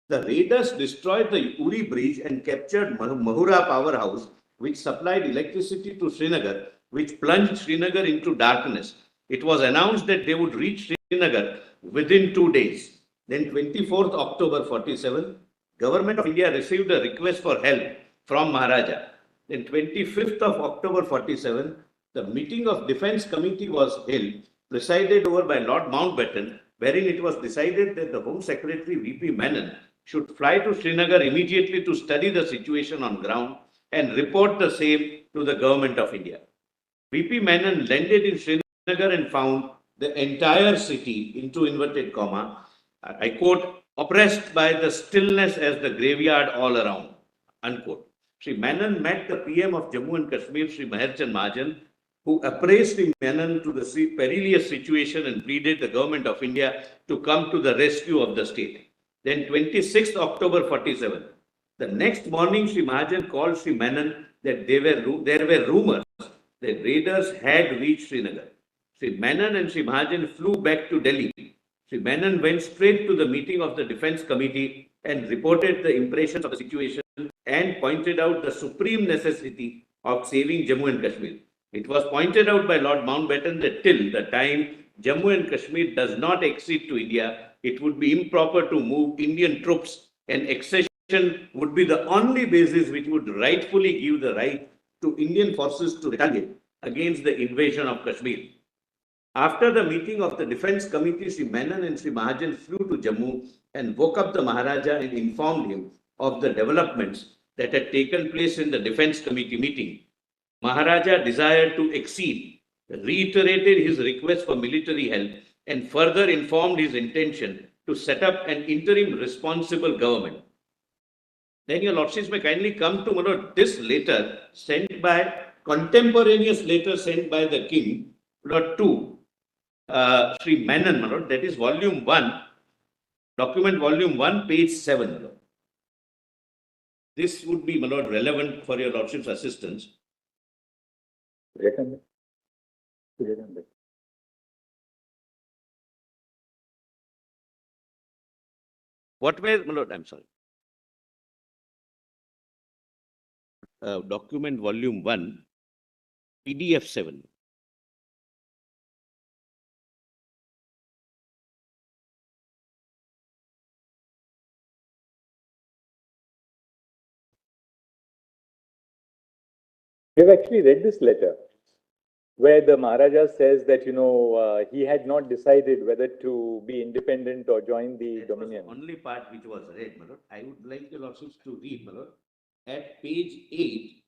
The raiders destroyed the Uri Bridge and captured Mahura powerhouse, which supplied electricity to Srinagar, which plunged Srinagar into darkness. It was announced that they would reach Srinagar within 2 days. Then 24th October 47, Government of India received a request for help from Maharaja. Then 25th of October 47, the meeting of Defence Committee was held, presided over by Lord Mountbatten, wherein it was decided that the Home Secretary V.P. Menon should fly to Srinagar immediately to study the situation on ground and report the same to the Government of India. V.P. Menon landed in Srinagar and found the entire city, into inverted comma, I quote, oppressed by the stillness as the graveyard all around, unquote. Sri Menon met the PM of Jammu and Kashmir, Sri Maherchand Mahajan, who appraised Sri Menon to the perilous situation and pleaded the Government of India to come to the rescue of the state. Then 26th October 47, the next morning Sri Mahajan called Sri Menon that there were rumors that raiders had reached Srinagar. Sri Menon and Sri Mahajan flew back to Delhi. Sri Menon went straight to the meeting of the Defence Committee and reported the impressions of the situation and pointed out the supreme necessity of saving Jammu and Kashmir. It was pointed out by Lord Mountbatten that till the time Jammu and Kashmir does not accede to India, it would be improper to move Indian troops, and accession would be the only basis which would rightfully give the right to Indian forces to retaliate against the invasion of Kashmir. After the meeting of the Defence Committee, Sri Menon and Sri Mahajan flew to Jammu and woke up the Maharaja and informed him of the developments that had taken place in the Defence Committee meeting. Maharaja desired to accede, reiterated his request for military help, and further informed his intention to set up an interim responsible government. Then your lordships may kindly come to this letter sent by, contemporaneous letter sent by the king to Sri Menon, that is volume 1, document volume 1, page 7. This would be relevant for your lordship's assistance. What were, I'm sorry. Document volume 1, PDF 7. We've actually read this letter where the Maharaja says that, he had not decided whether to be independent or join the Dominion. Was the only part which was read, I would like your lordships to read, at page 8,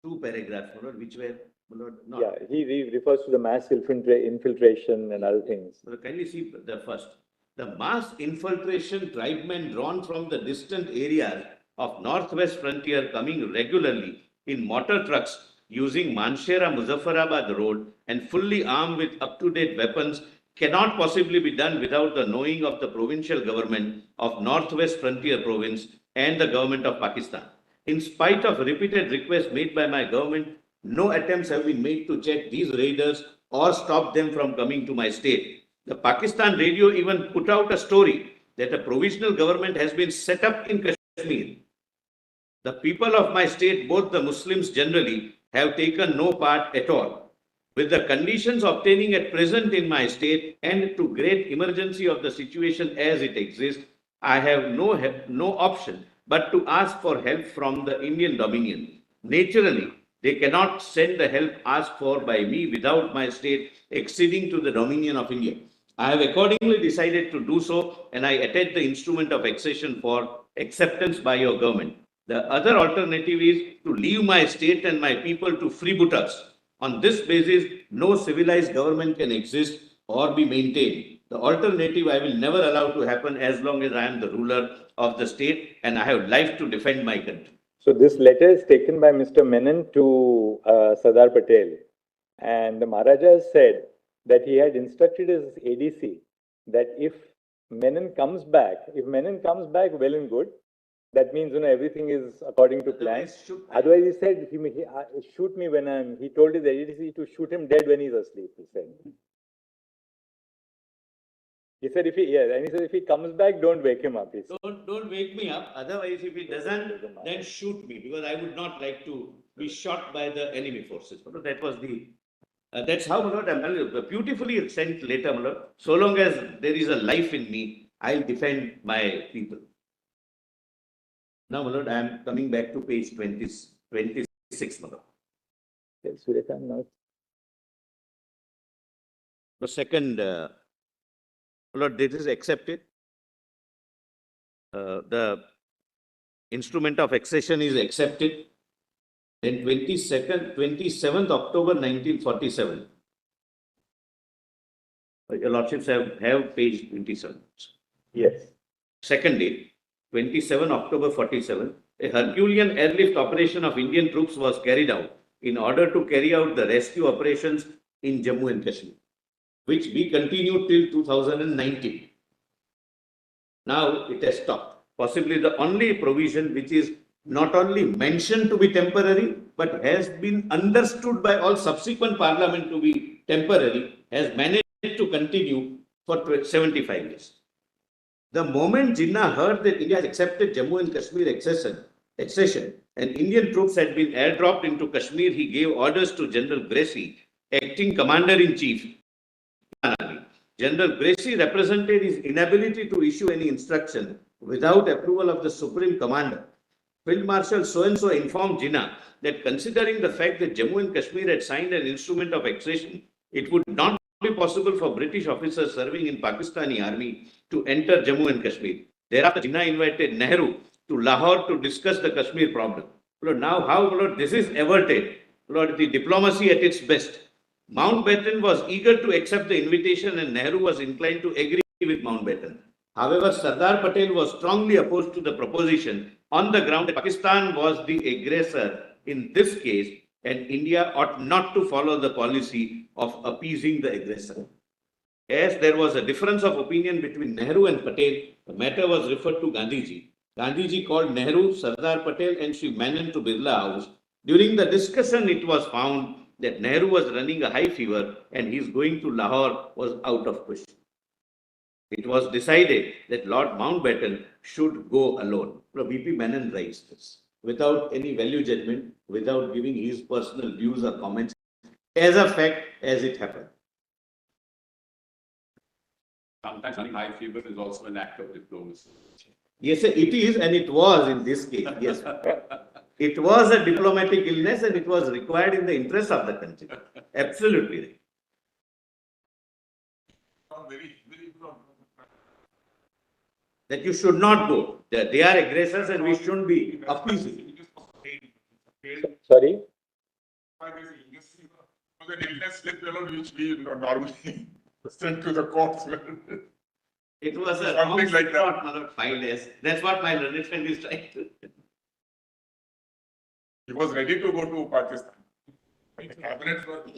2 paragraphs, which were not. Yeah, he refers to the mass infiltration and other things. Kindly see the first. The mass infiltration tribesmen drawn from the distant areas of northwest frontier coming regularly in motor trucks using Manshera Muzaffarabad road and fully armed with up-to-date weapons cannot possibly be done without the knowing of the provincial government of Northwest Frontier Province and the government of Pakistan. In spite of repeated requests made by my government, no attempts have been made to check these raiders or stop them from coming to my state. The Pakistan radio even put out a story that a provisional government has been set up in Kashmir. The people of my state, both the Muslims generally, have taken no part at all. With the conditions obtaining at present in my state and to great emergency of the situation as it exists, I have no option but to ask for help from the Indian Dominion. Naturally, they cannot send the help asked for by me without my state acceding to the Dominion of India. I have accordingly decided to do so, and I attach the instrument of accession for acceptance by your government. The other alternative is to leave my state and my people to freebooters. On this basis, no civilized government can exist or be maintained. The alternative I will never allow to happen as long as I am the ruler of the state and I have life to defend my country. So this letter is taken by Mr. Menon to Sardar Patel, and the Maharaja said that he had instructed his ADC that if Menon comes back, well and good. That means, everything is according to plan. Otherwise, he said, shoot me when he told his ADC to shoot him dead when he's asleep, he said. He said, if he comes back, don't wake him up. Don't wake me up. Otherwise, if he doesn't, then shoot me, because I would not like to be shot by the enemy forces. That was that's how, my lord, beautifully sent later, my lord. So long as there is a life in me, I'll defend my people. Now, my lord, I am coming back to page 26, my lord. Yes, Surekha, now. The second, my lord, this is accepted. The instrument of accession is accepted. Then 27th October 1947. Your lordships have page 27. Yes. Second date, 27 October 47, a Herculean airlift operation of Indian troops was carried out in order to carry out the rescue operations in Jammu and Kashmir, which we continued till 2019. Now it has stopped. Possibly the only provision which is not only mentioned to be temporary, but has been understood by all subsequent parliament to be temporary, has managed to continue for 75 years. The moment Jinnah heard that India has accepted Jammu and Kashmir accession and Indian troops had been airdropped into Kashmir, he gave orders to General Gracie, acting Commander-in-Chief. General Gracie represented his inability to issue any instruction without approval of the Supreme Commander. Field Marshal so-and-so informed Jinnah that considering the fact that Jammu and Kashmir had signed an instrument of accession, it would not be possible for British officers serving in Pakistani army to enter Jammu and Kashmir. Thereafter, Jinnah invited Nehru to Lahore to discuss the Kashmir problem. Lord, now how, Lord, this is averted. Lord, the diplomacy at its best. Mountbatten was eager to accept the invitation and Nehru was inclined to agree with Mountbatten. However, Sardar Patel was strongly opposed to the proposition on the ground that Pakistan was the aggressor in this case and India ought not to follow the policy of appeasing the aggressor. As there was a difference of opinion between Nehru and Patel, the matter was referred to Gandhiji. Gandhiji called Nehru, Sardar Patel and Sri Menon to Birla House. During the discussion, it was found that Nehru was running a high fever and his going to Lahore was out of question. It was decided that Lord Mountbatten should go alone. V.P. Menon writes this without any value judgment, without giving his personal views or comments, as a fact as it happened. Sometimes high fever is also an act of diplomacy. Yes, it is, and it was in this case. Yes, it was a diplomatic illness, and it was required in the interest of the country. Absolutely right. That you should not go. That they are aggressors, and we shouldn't be appeasing. Sorry? The illness slip, which we normally send to the courts. It was a something like that. Not 5 days. That's what my lieutenant is trying to. He was ready to go to Pakistan. the cabinet was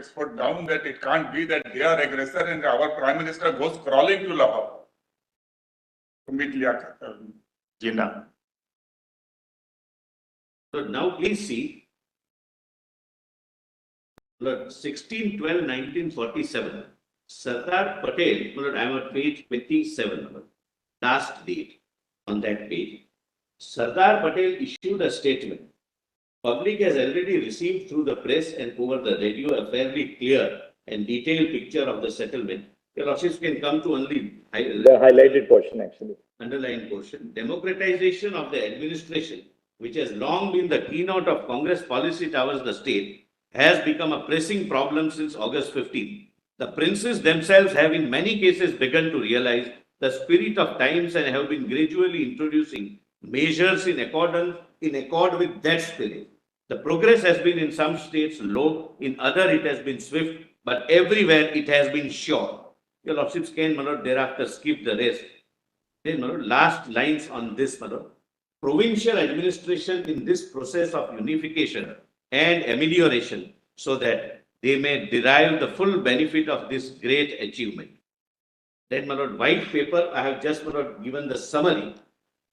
put down that it can't be that they are aggressor and our prime minister goes crawling to Lahore to meet Jinnah. So now please see, 16/12/1947, Sardar Patel, I am at page 27, last date on that page. Sardar Patel issued a statement. Public has already received through the press and over the radio a fairly clear and detailed picture of the settlement. Your Lordships can come to only The highlighted portion, actually. underlined portion. Democratization of the administration, which has long been the keynote of Congress policy towards the state, has become a pressing problem since August 15. The princes themselves have in many cases begun to realize the spirit of times and have been gradually introducing measures in accord with that spirit. The progress has been in some states low, in other it has been swift, but everywhere it has been sure. Your Lordships can thereafter skip the rest. Then last lines on this, provincial administration in this process of unification and amelioration so that they may derive the full benefit of this great achievement. Then, white paper, I have just given the summary.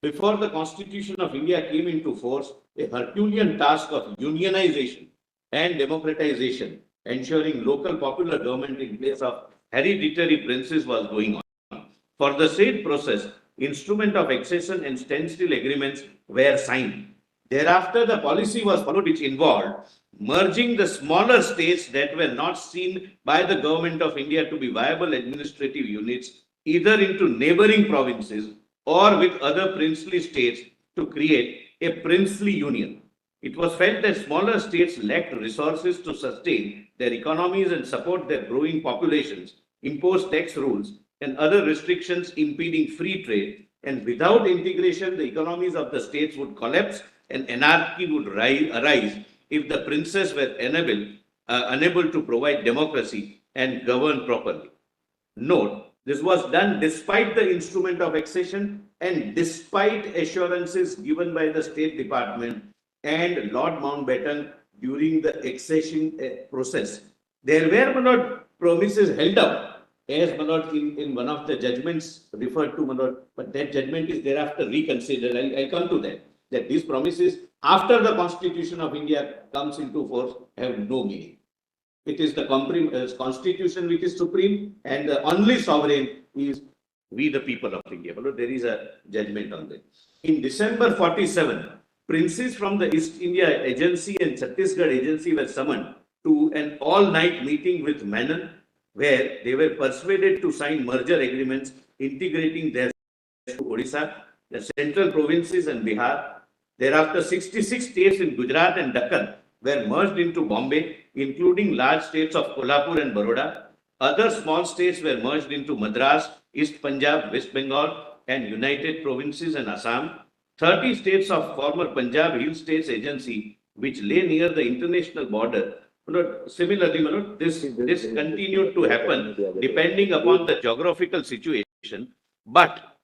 Before the Constitution of India came into force, a Herculean task of unionization and democratization, ensuring local popular government in place of hereditary princes was going on. For the said process, instrument of accession and standstill agreements were signed. Thereafter, the policy was followed which involved merging the smaller states that were not seen by the government of India to be viable administrative units either into neighboring provinces or with other princely states to create a princely union. It was felt that smaller states lacked resources to sustain their economies and support their growing populations, impose tax rules and other restrictions impeding free trade, and without integration, the economies of the states would collapse and anarchy would arise if the princes were unable to provide democracy and govern properly. Note, this was done despite the instrument of accession and despite assurances given by the State Department and Lord Mountbatten during the accession process. There were not promises held up, as in one of the judgments referred to, but that judgment is thereafter reconsidered. I'll come to that. That these promises after the Constitution of India comes into force have no meaning. It is the Constitution which is supreme, and the only sovereign is we, the people of India. There is a judgment on that. In December 47, princes from the East India Agency and Chhattisgarh Agency were summoned to an all-night meeting with Menon, where they were persuaded to sign merger agreements integrating their to Odisha, the central provinces and Bihar. Thereafter, 66 states in Gujarat and Deccan were merged into Bombay, including large states of Kolhapur and Baroda. Other small states were merged into Madras, East Punjab, West Bengal, and United Provinces and Assam. 30 states of former Punjab Hill States Agency, which lay near the international border. Similarly, this continued to happen depending upon the geographical situation, but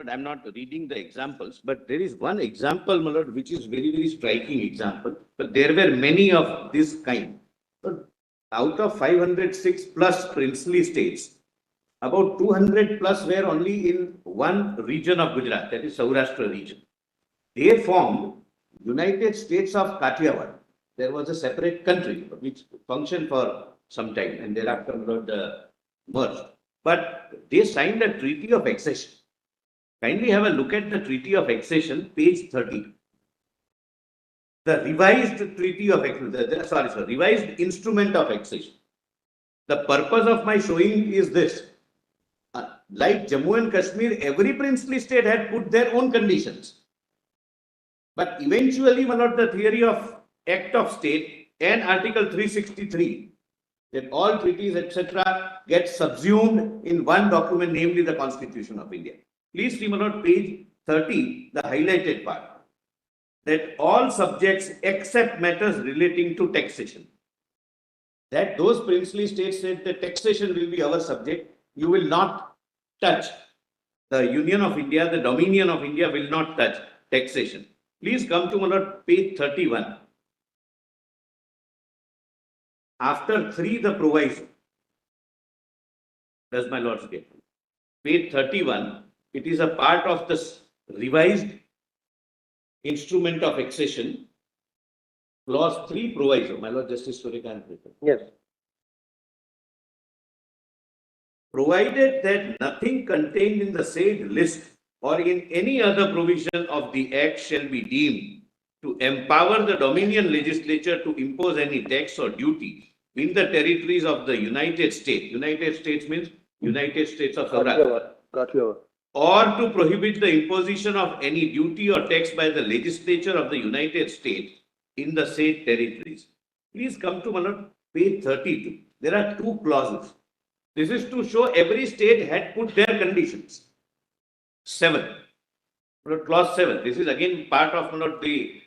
I'm not reading the examples, but there is one example, my lord, which is very, very striking example. But there were many of this kind. But out of 506 plus princely states, about 200 plus were only in one region of Gujarat, that is Saurashtra region. They formed United States of Kathiawar. There was a separate country which functioned for some time and thereafter merged. But they signed a treaty of accession. Kindly have a look at the Treaty of Accession, page 30. The revised Treaty of Accession, revised Instrument of Accession. The purpose of my showing is this. Like Jammu and Kashmir, every princely state had put their own conditions. But eventually, one of the theory of Act of State and Article 363, that all treaties, etc., get subsumed in one document, namely the Constitution of India. Please see on page 30, the highlighted part, that all subjects except matters relating to taxation. That those princely states said that taxation will be our subject. You will not touch the Union of India, the Dominion of India will not touch taxation. Please come to page 31. After 3, the proviso. Does my lords get? Page 31. It is a part of the revised Instrument of Accession. Clause 3 proviso. My Lord Justice Surikant. Yes. Provided that nothing contained in the said list or in any other provision of the Act shall be deemed to empower the Dominion legislature to impose any tax or duty in the territories of the United States. United States means United States of Saurashtra. Or to prohibit the imposition of any duty or tax by the legislature of the United States in the said territories. Please come to page 32. There are 2 clauses. This is to show every state had put their conditions. 7. Clause 7. This is again part of the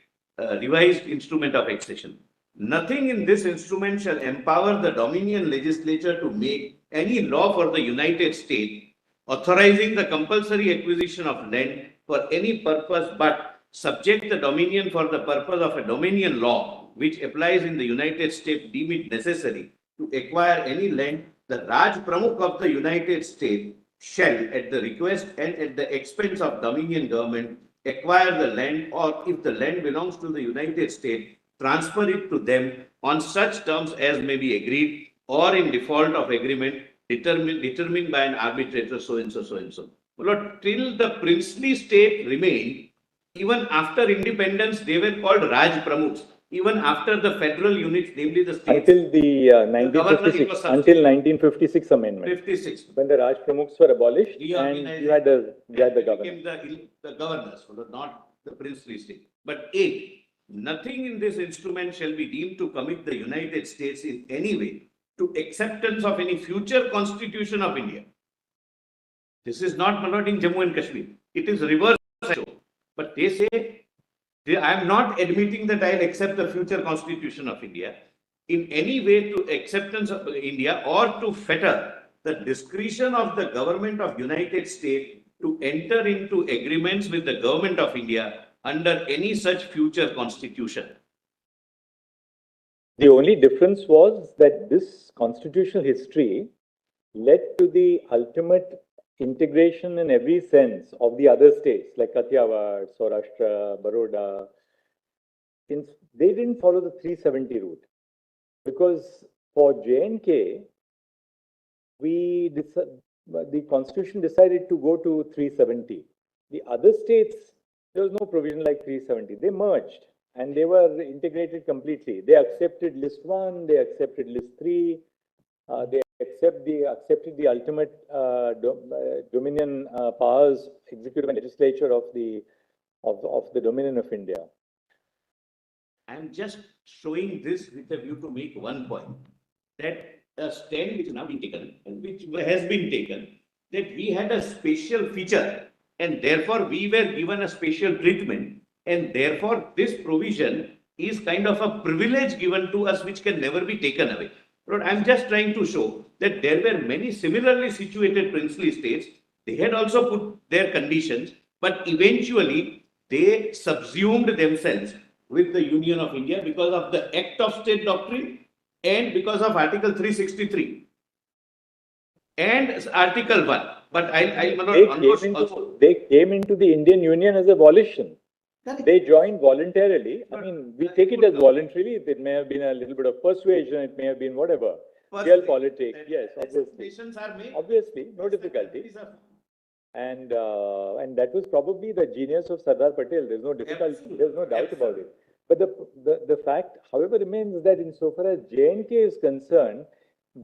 revised Instrument of Accession. Nothing in this instrument shall empower the Dominion legislature to make any law for the United States authorizing the compulsory acquisition of land for any purpose but subject the Dominion for the purpose of a Dominion law which applies in the United States deem it necessary to acquire any land. The Raj Pramukh of the United States shall, at the request and at the expense of Dominion government, acquire the land, or if the land belongs to the United States, transfer it to them on such terms as may be agreed or in default of agreement determined by an arbitrator, so and so, so and so. Well, till the princely state remained, even after independence, they were called Raj Pramukhs. Even after the federal units, namely the states. Until the 1956 amendment. 56. When the Raj Pramukhs were abolished and you had the governors. Became the governors, not the princely state. But 8. Nothing in this instrument shall be deemed to commit the United States in any way to acceptance of any future constitution of India. This is not in Jammu and Kashmir. It is reverse. But they say, I am not admitting that I will accept the future constitution of India in any way to acceptance of India or to fetter the discretion of the government of United States to enter into agreements with the government of India under any such future constitution. The only difference was that this constitutional history led to the ultimate integration in every sense of the other states like Kathiawar, Saurashtra, Baroda. They didn't follow the 370 route because for J&K, the constitution decided to go to 370. The other states, there was no provision like 370. They merged and they were integrated completely. They accepted list 1, they accepted list 3, they accepted the ultimate dominion powers, executive and legislature of the Dominion of India. I am just showing this with a view to make one point, that a stand which is now being taken and which has been taken, that we had a special feature and therefore we were given a special treatment, and therefore this provision is kind of a privilege given to us which can never be taken away. But I'm just trying to show that there were many similarly situated princely states They had also put their conditions, but eventually they subsumed themselves with the Union of India because of the Act of State Doctrine and because of Article 363 and Article 1. But they came into the Indian Union as a volition. Correct. They joined voluntarily. I mean, we take it as Good. voluntarily. It may have been a little bit of persuasion. It may have been whatever. Real politics. Yes, obviously. Acceptations are made. Obviously, no difficulty. And that was probably the genius of Sardar Patel. There's no difficulty. Absolutely. There's no doubt about it. But the fact, however, remains that insofar as J&K is concerned,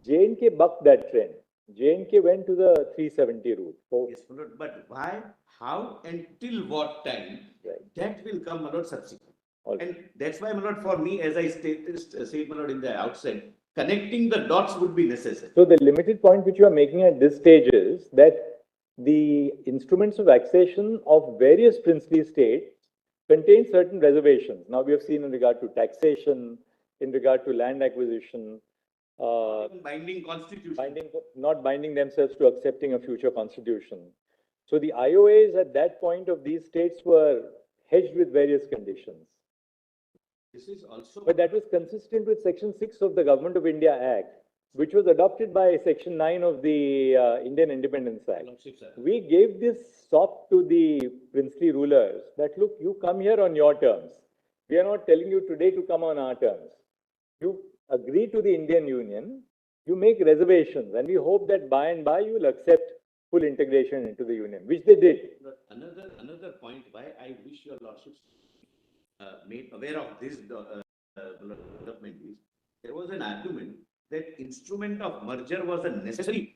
J&K bucked that trend. J&K went to the 370 route. So, Yes, my lord, but why, how, and till what time? Right. That will come, my lord, subsequent. all right. And that's why, my lord, for me, as I said, my lord, in the outset, connecting the dots would be necessary. So the limited point which you are making at this stage is that the instruments of accession of various princely states contain certain reservations. Now we have seen in regard to taxation, in regard to land acquisition, Even binding constitution. not binding themselves to accepting a future constitution. So the IOAs at that point of these states were hedged with various conditions. This is also. But that was consistent with Section 6 of the Government of India Act, which was adopted by Section 9 of the Indian Independence Act. Lordship, sir. We gave this sop to the princely rulers that, look, you come here on your terms. We are not telling you today to come on our terms. You agree to the Indian Union, you make reservations, and we hope that by and by you will accept full integration into the Union, which they did. But another point why I wish your lordships made aware of this development is there was an argument that instrument of merger was a necessary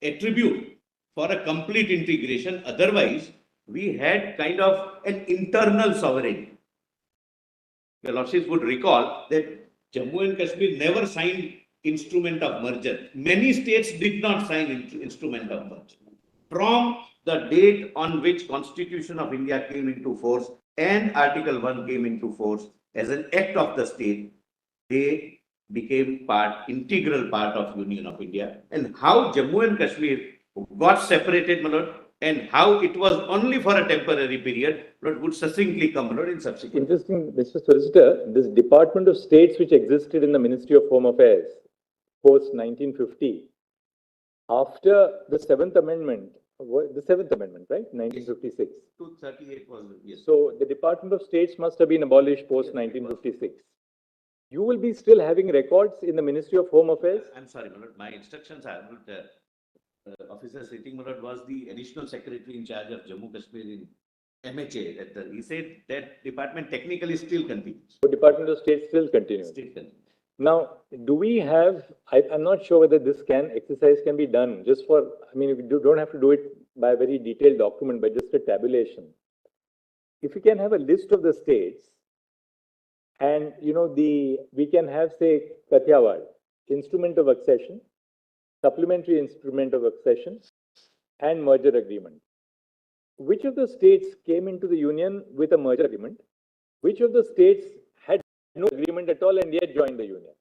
attribute for a complete integration. Otherwise, we had kind of an internal sovereignty. Your lordships would recall that Jammu and Kashmir never signed instrument of merger. Many states did not sign instrument of merger. From the date on which Constitution of India came into force and Article 1 came into force as an act of the state, they became integral part of Union of India. And how Jammu and Kashmir got separated, my lord, and how it was only for a temporary period, Lord, would succinctly come, my lord, in subsequent. Interesting, Mr. Solicitor, this Department of States which existed in the Ministry of Home Affairs post 1950, after the Seventh Amendment, right? 1956. 238 was, yes. So the Department of States must have been abolished post 1956. You will be still having records in the Ministry of Home Affairs? I'm sorry, my lord, my instructions are, officer sitting, my lord, was the additional secretary in charge of Jammu Kashmir in MHA. He said that department technically still continues. So Department of State still continues. Still continues. Now, do we have, I'm not sure whether this exercise can be done just for, I mean, you don't have to do it by a very detailed document, but just a tabulation. If we can have a list of the states and, you know, we can have, say, Kathiawar, instrument of accession, supplementary instrument of accession, and merger agreement. Which of the states came into the union with a merger agreement? Which of the states had no agreement at all and yet joined the union?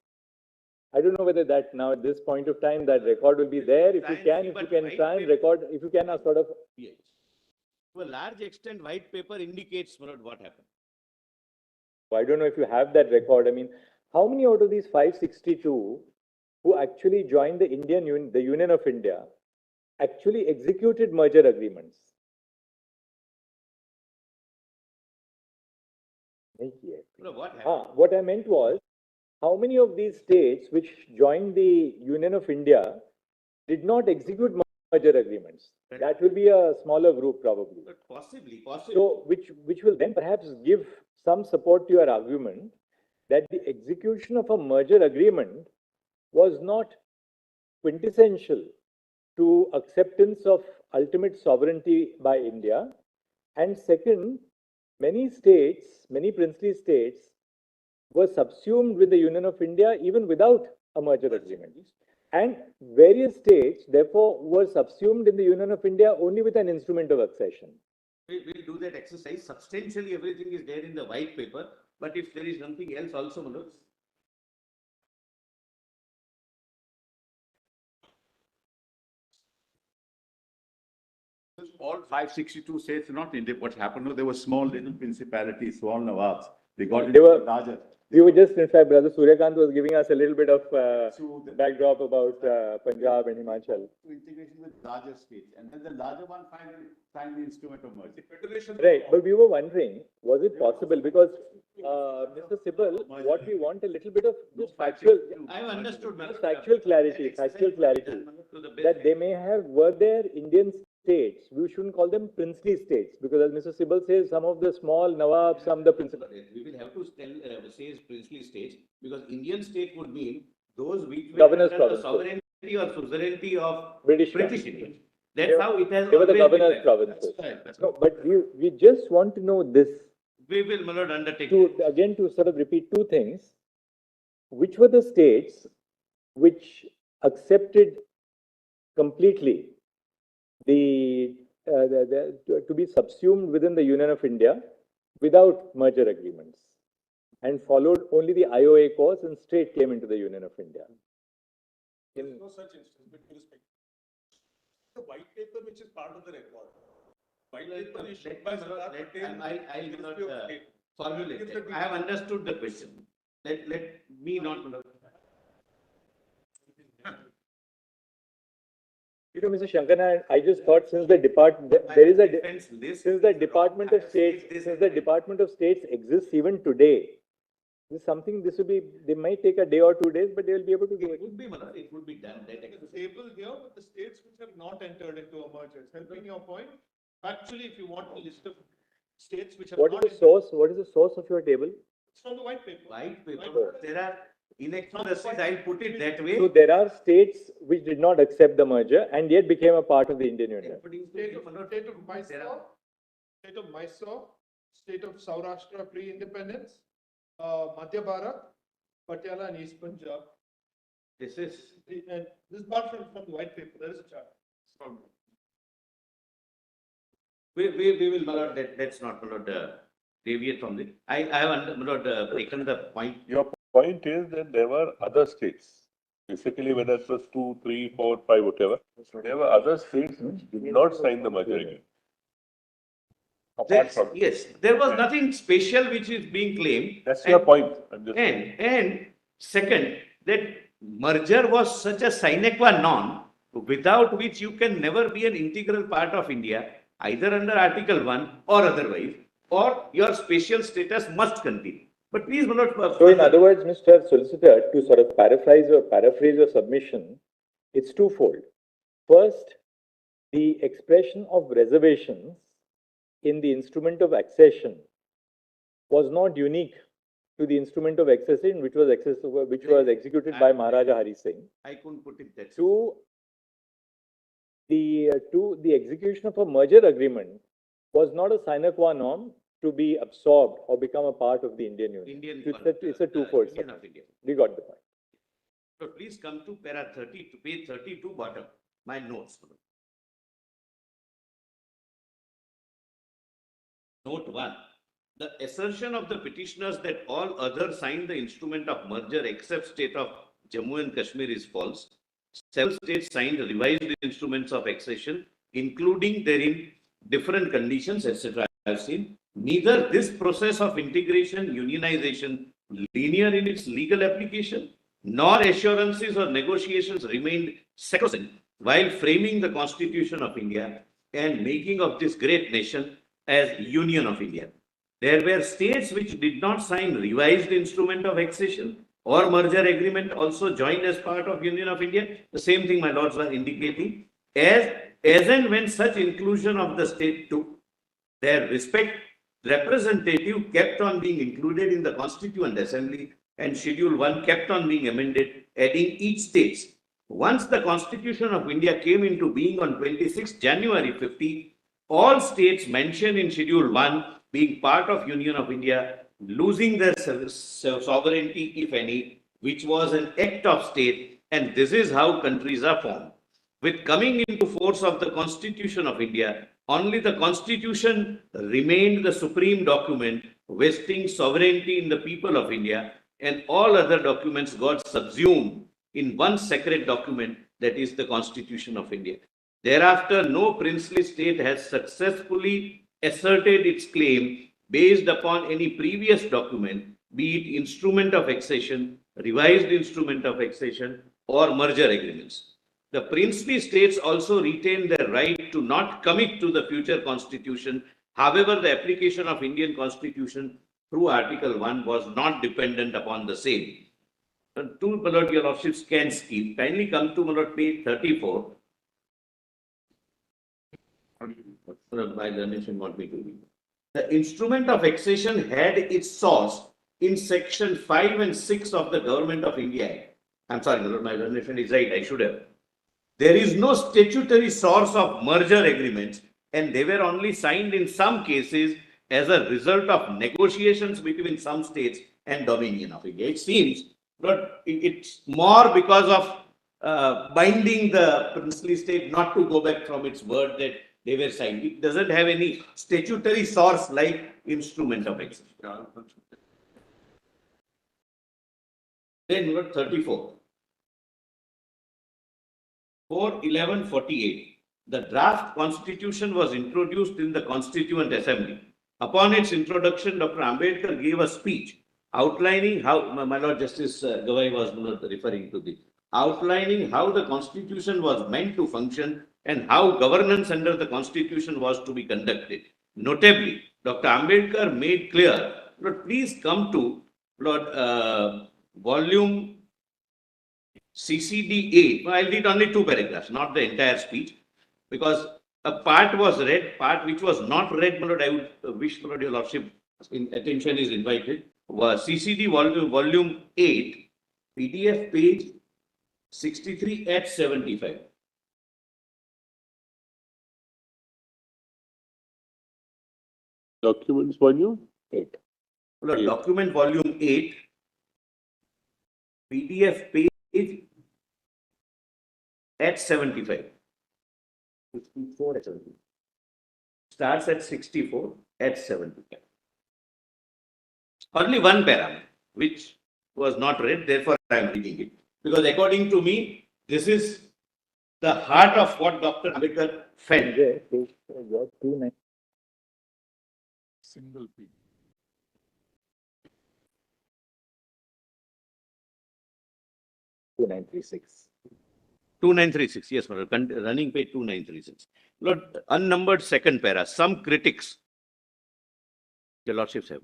I don't know whether that now at this point of time that record will be there. If you can try and record, if you can sort of. Yes. To a large extent, white paper indicates what happened. I don't know if you have that record. I mean, how many out of these 562 who actually joined the Union of India, actually executed merger agreements? What happened? What I meant was, how many of these states which joined the Union of India did not execute merger agreements? That will be a smaller group probably. But possibly. So, which will then perhaps give some support to your argument that the execution of a merger agreement was not quintessential to acceptance of ultimate sovereignty by India. And second, many states, many princely states, were subsumed with the Union of India even without a merger agreement. And various states, therefore, were subsumed in the Union of India only with an instrument of accession. We'll do that exercise. Substantially, everything is there in the white paper. But if there is something else also, Manoj, all 562 states, not India. What happened was there were small little principalities, small nawabs. They got into were- larger. We were just, in fact, Brother Suryakant was giving us a little bit of backdrop about Punjab and Himachal. To integration with larger states, and then the larger one signed the instrument of merger. Right, but we were wondering, was it possible? Because, Mr. Sibal, what we want a little bit of just factual, I've understood. just factual clarity, that they may have, were there Indian states, we shouldn't call them princely states, because as Mr. Sibal says, some of the small Nawab, some the principal. We will have to say princely states, because Indian state would mean those which were Governors' under the provinces. sovereignty or suzerainty of British India. That's how it has. They were the always been governor's there. provinces. That's No, but we just want to know this, We will, my lord, undertake. again, to sort of repeat two things. Which were the states which accepted completely to be subsumed within the Union of India without merger agreements, and followed only the IOA course and straight came into the Union of India? No such instance, with respect. The white paper which is part of the record. White paper issued by Sardar Patel. I will not formulate Give it. the I have understood the question. Let me not. You know, Mr. Shankana, I just thought since the Department of States exists even today, this is something, this will be, they might take a day or 2 days, but they will be able to do It it. would be, my lord, it would be done. That The table here, but the states which have not entered into a merger, helping your point. Actually, if you want a list of states which have What not. is the source? What is the source of your table? It's from the white paper. White paper, there are inaccuracies, I'll put it that way. So there are states which did not accept the merger and yet became a part of the Indian Union. State of Mysore, state of Mysore, state of Saurashtra pre-independence, Madhya Bharat, Patiala and East Punjab. This is, And this is part from the white paper, there is a chart. we will, my lord, let's not, my lord, deviate from it. I have, my lord, taken the point. Your point is that there were other states, basically whether it was 2, 3, 4, 5, whatever, there were other states which did not sign the merger agreement. Apart from, Yes, there was nothing special which is being claimed. that's your point. I'm just saying. And second, that merger was such a sine qua non, without which you can never be an integral part of India, either under Article 1 or otherwise, or your special status must continue. But please, my lord. So in other words, Mr. Solicitor, to sort of paraphrase your submission, it's twofold. First, the expression of reservations in the instrument of accession was not unique to the instrument of accession which was executed by Maharaja Hari Singh. I couldn't put it that way. To the execution of a merger agreement was not a sine qua non to be absorbed or become a part of the Indian Union. It's a twofold. Union of India. We got the point. So please come to para 30, to page 32 bottom, my notes. Note 1. The assertion of the petitioners that all others signed the instrument of merger except state of Jammu and Kashmir is false. Several states signed revised instruments of accession, including therein different conditions, etc. I have seen. Neither this process of integration, unionization, linear in its legal application, nor assurances or negotiations remained sacrosanct while framing the Constitution of India and making of this great nation as Union of India. There were states which did not sign revised instrument of accession or merger agreement also joined as part of Union of India. The same thing my lords were indicating. As and when such inclusion of the state took, their respect representative kept on being included in the Constituent Assembly and Schedule 1 kept on being amended, adding each state. Once the Constitution of India came into being on 26 January 50, all states mentioned in Schedule 1 being part of Union of India, losing their sovereignty, if any, which was an act of state, and this is how countries are formed. With coming into force of the Constitution of India, only the Constitution remained the supreme document vesting sovereignty in the people of India, and all other documents got subsumed in one sacred document, that is the Constitution of India. Thereafter, no princely state has successfully asserted its claim based upon any previous document, be it instrument of accession, revised instrument of accession, or merger agreements. The princely states also retain their right to not commit to the future constitution. However, the application of Indian constitution through Article 1 was not dependent upon the same. Two, my lord, your lordships can skip. Kindly come to, my lord, page 34. My nation want me to read. The instrument of accession had its source in section 5 and 6 of the Government of India Act. I'm sorry, my nation is right, I should have. There is no statutory source of merger agreements, and they were only signed in some cases as a result of negotiations between some states and Dominion of India. It seems, but it's more because of binding the princely state not to go back from its word that they were signed. It doesn't have any statutory source like instrument of accession. Then note 34. 4/11/48. The draft constitution was introduced in the Constituent Assembly. Upon its introduction, Dr. Ambedkar gave a speech outlining how, my Lord Justice Gawai was referring to this, outlining how the constitution was meant to function and how governance under the constitution was to be conducted. Notably, Dr. Ambedkar made clear, Lord, please come to Lord, volume CCD 8. I'll read only 2 paragraphs, not the entire speech, because a part was read, part which was not read, my lord, I would wish, my lord, your lordship, attention is invited. Was CCD volume 8, PDF page 63 at 75. Documents volume? 8. Lord, document volume 8, PDF page at 75. 64 at 75. Starts at 64 at 75. Only one paragraph, which was not read, therefore I am reading it. Because according to me, this is the heart of what Dr. Ambedkar felt. Single P. 2936. 2936, yes, my lord, running page 2936. Lord, unnumbered second para, some critics, your lordships have.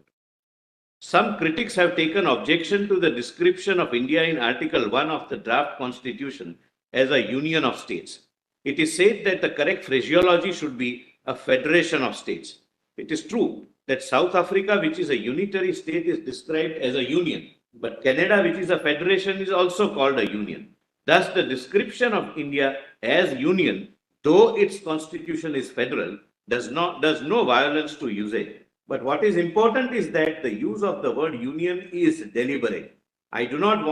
Some critics have taken objection to the description of India in Article 1 of the draft constitution as a union of states. It is said that the correct phraseology should be a federation of states. It is true that South Africa, which is a unitary state, is described as a union, but Canada, which is a federation, is also called a union. Thus, the description of India as union, though its constitution is federal, does no violence to usage. But what is important is that the use of the word union is deliberate. I do not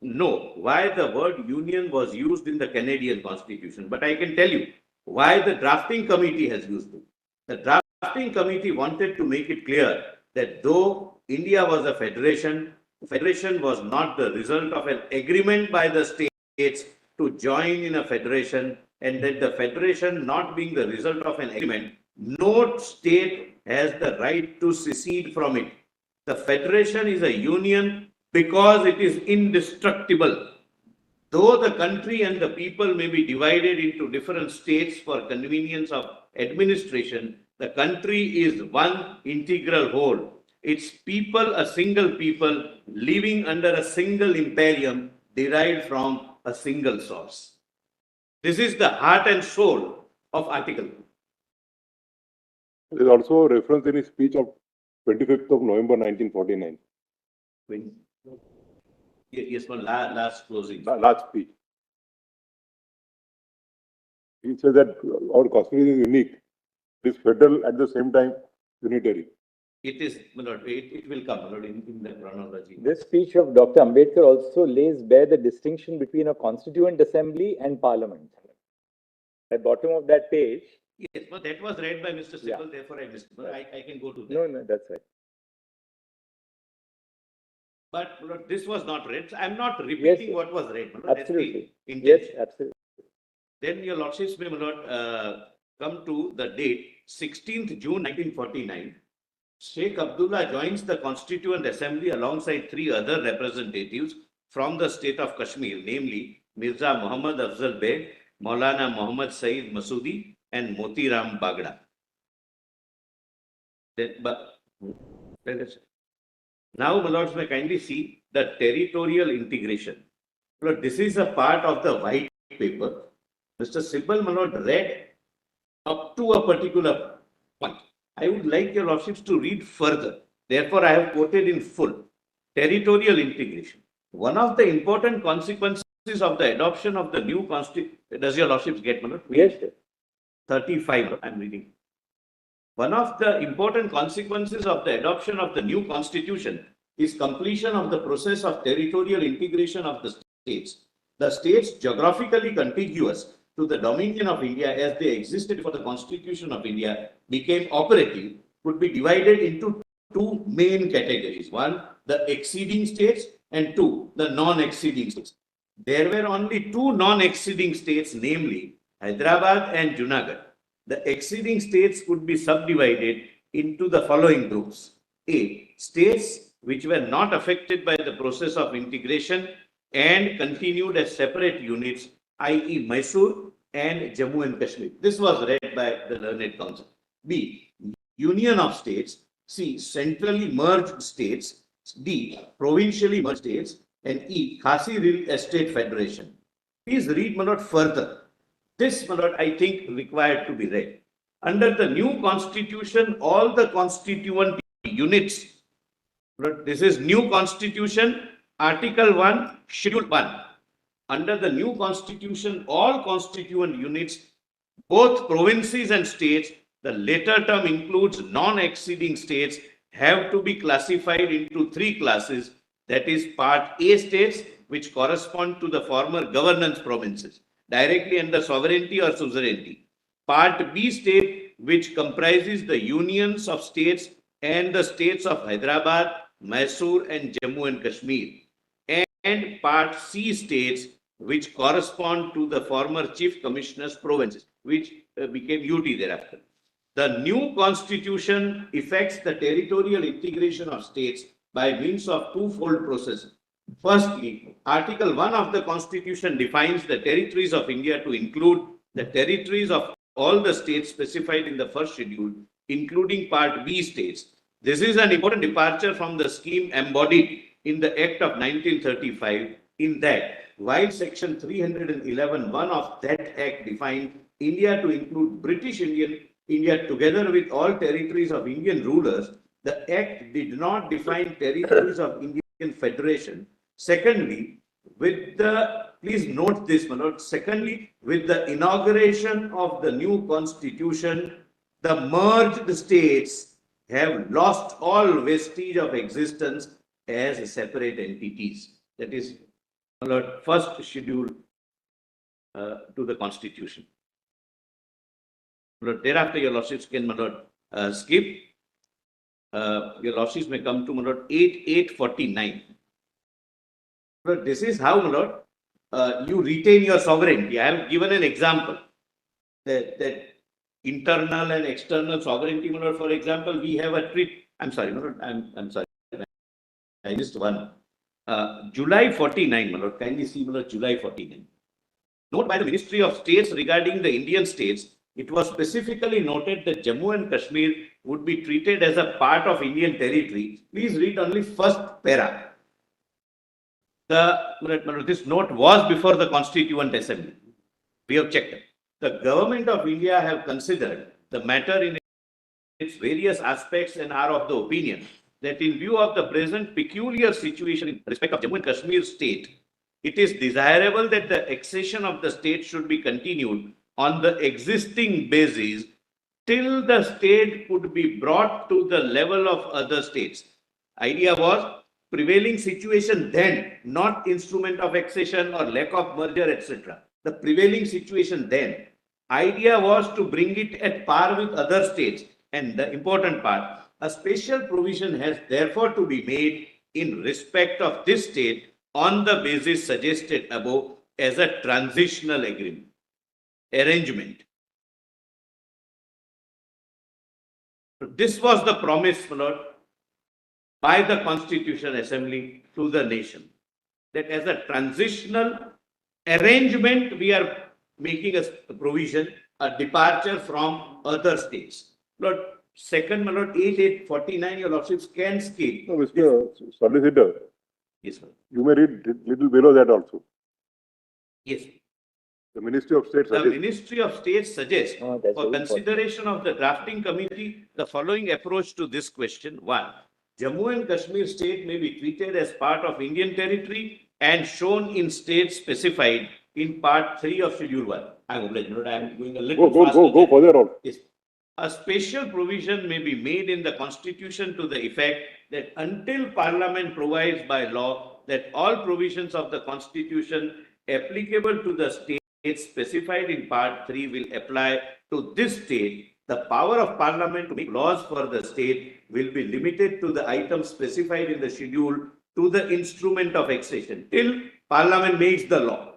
know why the word union was used in the Canadian Constitution, but I can tell you why the drafting committee has used it. The drafting committee wanted to make it clear that though India was a federation, the federation was not the result of an agreement by the states to join in a federation, and that the federation not being the result of an agreement, no state has the right to secede from it. The federation is a union because it is indestructible. Though the country and the people may be divided into different states for convenience of administration, the country is one integral whole. Its people a single people living under a single imperium derived from a single source. This is the heart and soul of Article 2. There is also a reference in his speech of 25th of November 1949. Yes, one last closing. Last speech. He says that our constitution is unique. It is federal at the same time unitary. It is, my lord, it will come, my lord, in the chronology. This speech of Dr. Ambedkar also lays bare the distinction between a constituent assembly and parliament. At bottom of that page. Yes, but that was read by Mr. Sibal, Yeah. therefore I missed. I can go to that. No, that's right. But Lord, this was not read. So I'm not repeating Yes, what was read. Lord. absolutely. That's the Yes, intention. absolutely. Then your lordships may, my lord, come to the date 16th June 1949. Sheikh Abdullah joins the Constituent Assembly alongside three other representatives from the state of Kashmir, namely Mirza Muhammad Afzal Beg, Maulana Muhammad Saeed Masoodi, and Motiram Bagda. Now, my lords, may kindly see the territorial integration. Lord, this is a part of the white paper. Mr. Sibal, my lord, read up to a particular point. I would like your lordships to read further. Therefore, I have quoted in full. Territorial integration. One of the important consequences of the adoption of the new constitution. Does your lordships get, my lord? Yes, sir. 35, I'm reading. One of the important consequences of the adoption of the new constitution is completion of the process of territorial integration of the states. The states geographically contiguous to the dominion of India as they existed before the Constitution of India became operative could be divided into two main categories. One, the exceeding states, and two, the non-exceeding states. There were only two non-exceeding states, namely Hyderabad and Junagadh. The exceeding states could be subdivided into the following groups. A, states which were not affected by the process of integration and continued as separate units, i.e. Mysore and Jammu and Kashmir. This was read by the Learned Council. B, union of states. C, centrally merged states. D, provincially merged states. And E, Khasi Real Estate Federation. Please read, my lord, further. This, my lord, I think required to be read. Under the new constitution, all the constituent units, this is new constitution, Article 1, Schedule 1. Under the new constitution, all constituent units, both provinces and states, the later term includes non-exceeding states, have to be classified into three classes. That is Part A states, which correspond to the former governance provinces, directly under sovereignty or suzerainty. Part B state, which comprises the unions of states and the states of Hyderabad, Mysore and Jammu and Kashmir. And Part C states, which correspond to the former chief commissioners' provinces, which became UT thereafter. The new constitution effects the territorial integration of states by means of twofold process. Firstly, Article 1 of the Constitution defines the territories of India to include the territories of all the states specified in the first schedule, including Part B states. This is an important departure from the scheme embodied in the Act of 1935, in that while Section 311(1) of that Act defined India to include British India together with all territories of Indian rulers, the Act did not define territories of Indian Federation. Secondly, please note this, my lord. Secondly, with the inauguration of the new constitution, the merged states have lost all vestige of existence as separate entities. That is, my lord, first schedule to the constitution. My lord, thereafter, your lordships can, my lord, skip. Your lordships may come to, my lord, 8.849. But this is how, my lord, you retain your sovereignty. I have given an example that internal and external sovereignty, my lord. For example, we have a treaty. I'm sorry, my lord. I'm sorry. I missed one. July 49, my lord. Kindly see, my lord, July 49. Note by the Ministry of States regarding the Indian states, it was specifically noted that Jammu and Kashmir would be treated as a part of Indian territory. Please read only first para. This note was before the Constituent Assembly. We have checked it. The government of India have considered the matter in its various aspects and are of the opinion that in view of the present peculiar situation in respect of Jammu and Kashmir state, it is desirable that the accession of the state should be continued on the existing basis till the state could be brought to the level of other states. Idea was prevailing situation then, not instrument of accession or lack of merger, etc. The prevailing situation then. Idea was to bring it at par with other states. And the important part, a special provision has therefore to be made in respect of this state on the basis suggested above as a transitional agreement. arrangement. This was the promise, my lord, by the Constitution Assembly to the nation, that as a transitional arrangement, we are making a provision, a departure from other states. Lord, second, my lord, 8849, your lordships can scale. No, Mr. Solicitor, Yes, sir. you may read little below that also. Yes. The Ministry of State The suggests. Ministry of State suggests Oh, that's for very consideration of the drafting committee the following approach to this question. One, Jammu and Kashmir state may be treated as part of Indian territory and shown in states specified in part 3 of Schedule 1. I'm obliged, my lord, I'm going a little faster. Go further on. Yes. A special provision may be made in the Constitution to the effect that until Parliament provides by law that all provisions of the Constitution applicable to the states specified in Part 3 will apply to this state, the power of Parliament to make laws for the state will be limited to the items specified in the schedule to the instrument of accession till Parliament makes the law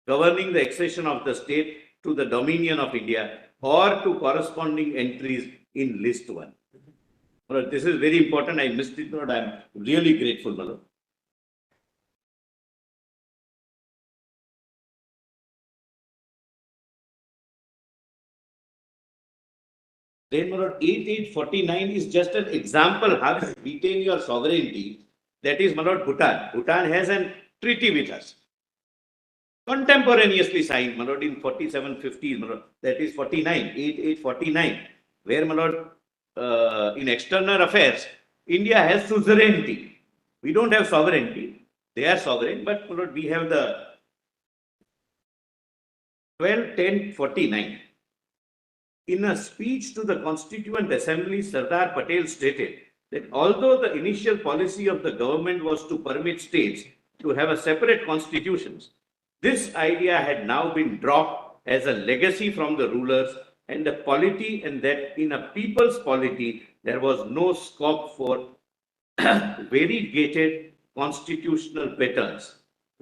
governing the accession of the state to the dominion of India or to corresponding entries in list 1. Well, this is very important. I missed it, but I am really grateful, my lord. Then, my lord, 8849 is just an example how you retain your sovereignty. That is, my lord, Bhutan. Bhutan has a treaty with us. Contemporaneously signed, my lord, in 4750, my lord, that is 8849, where, my lord, in external affairs, India has suzerainty. We don't have sovereignty. They are sovereign, but, my lord, we have the 12-10-49. In a speech to the Constituent Assembly, Sardar Patel stated that although the initial policy of the government was to permit states to have a separate constitutions, this idea had now been dropped as a legacy from the rulers and the polity, and that in a people's polity, there was no scope for variegated constitutional patterns.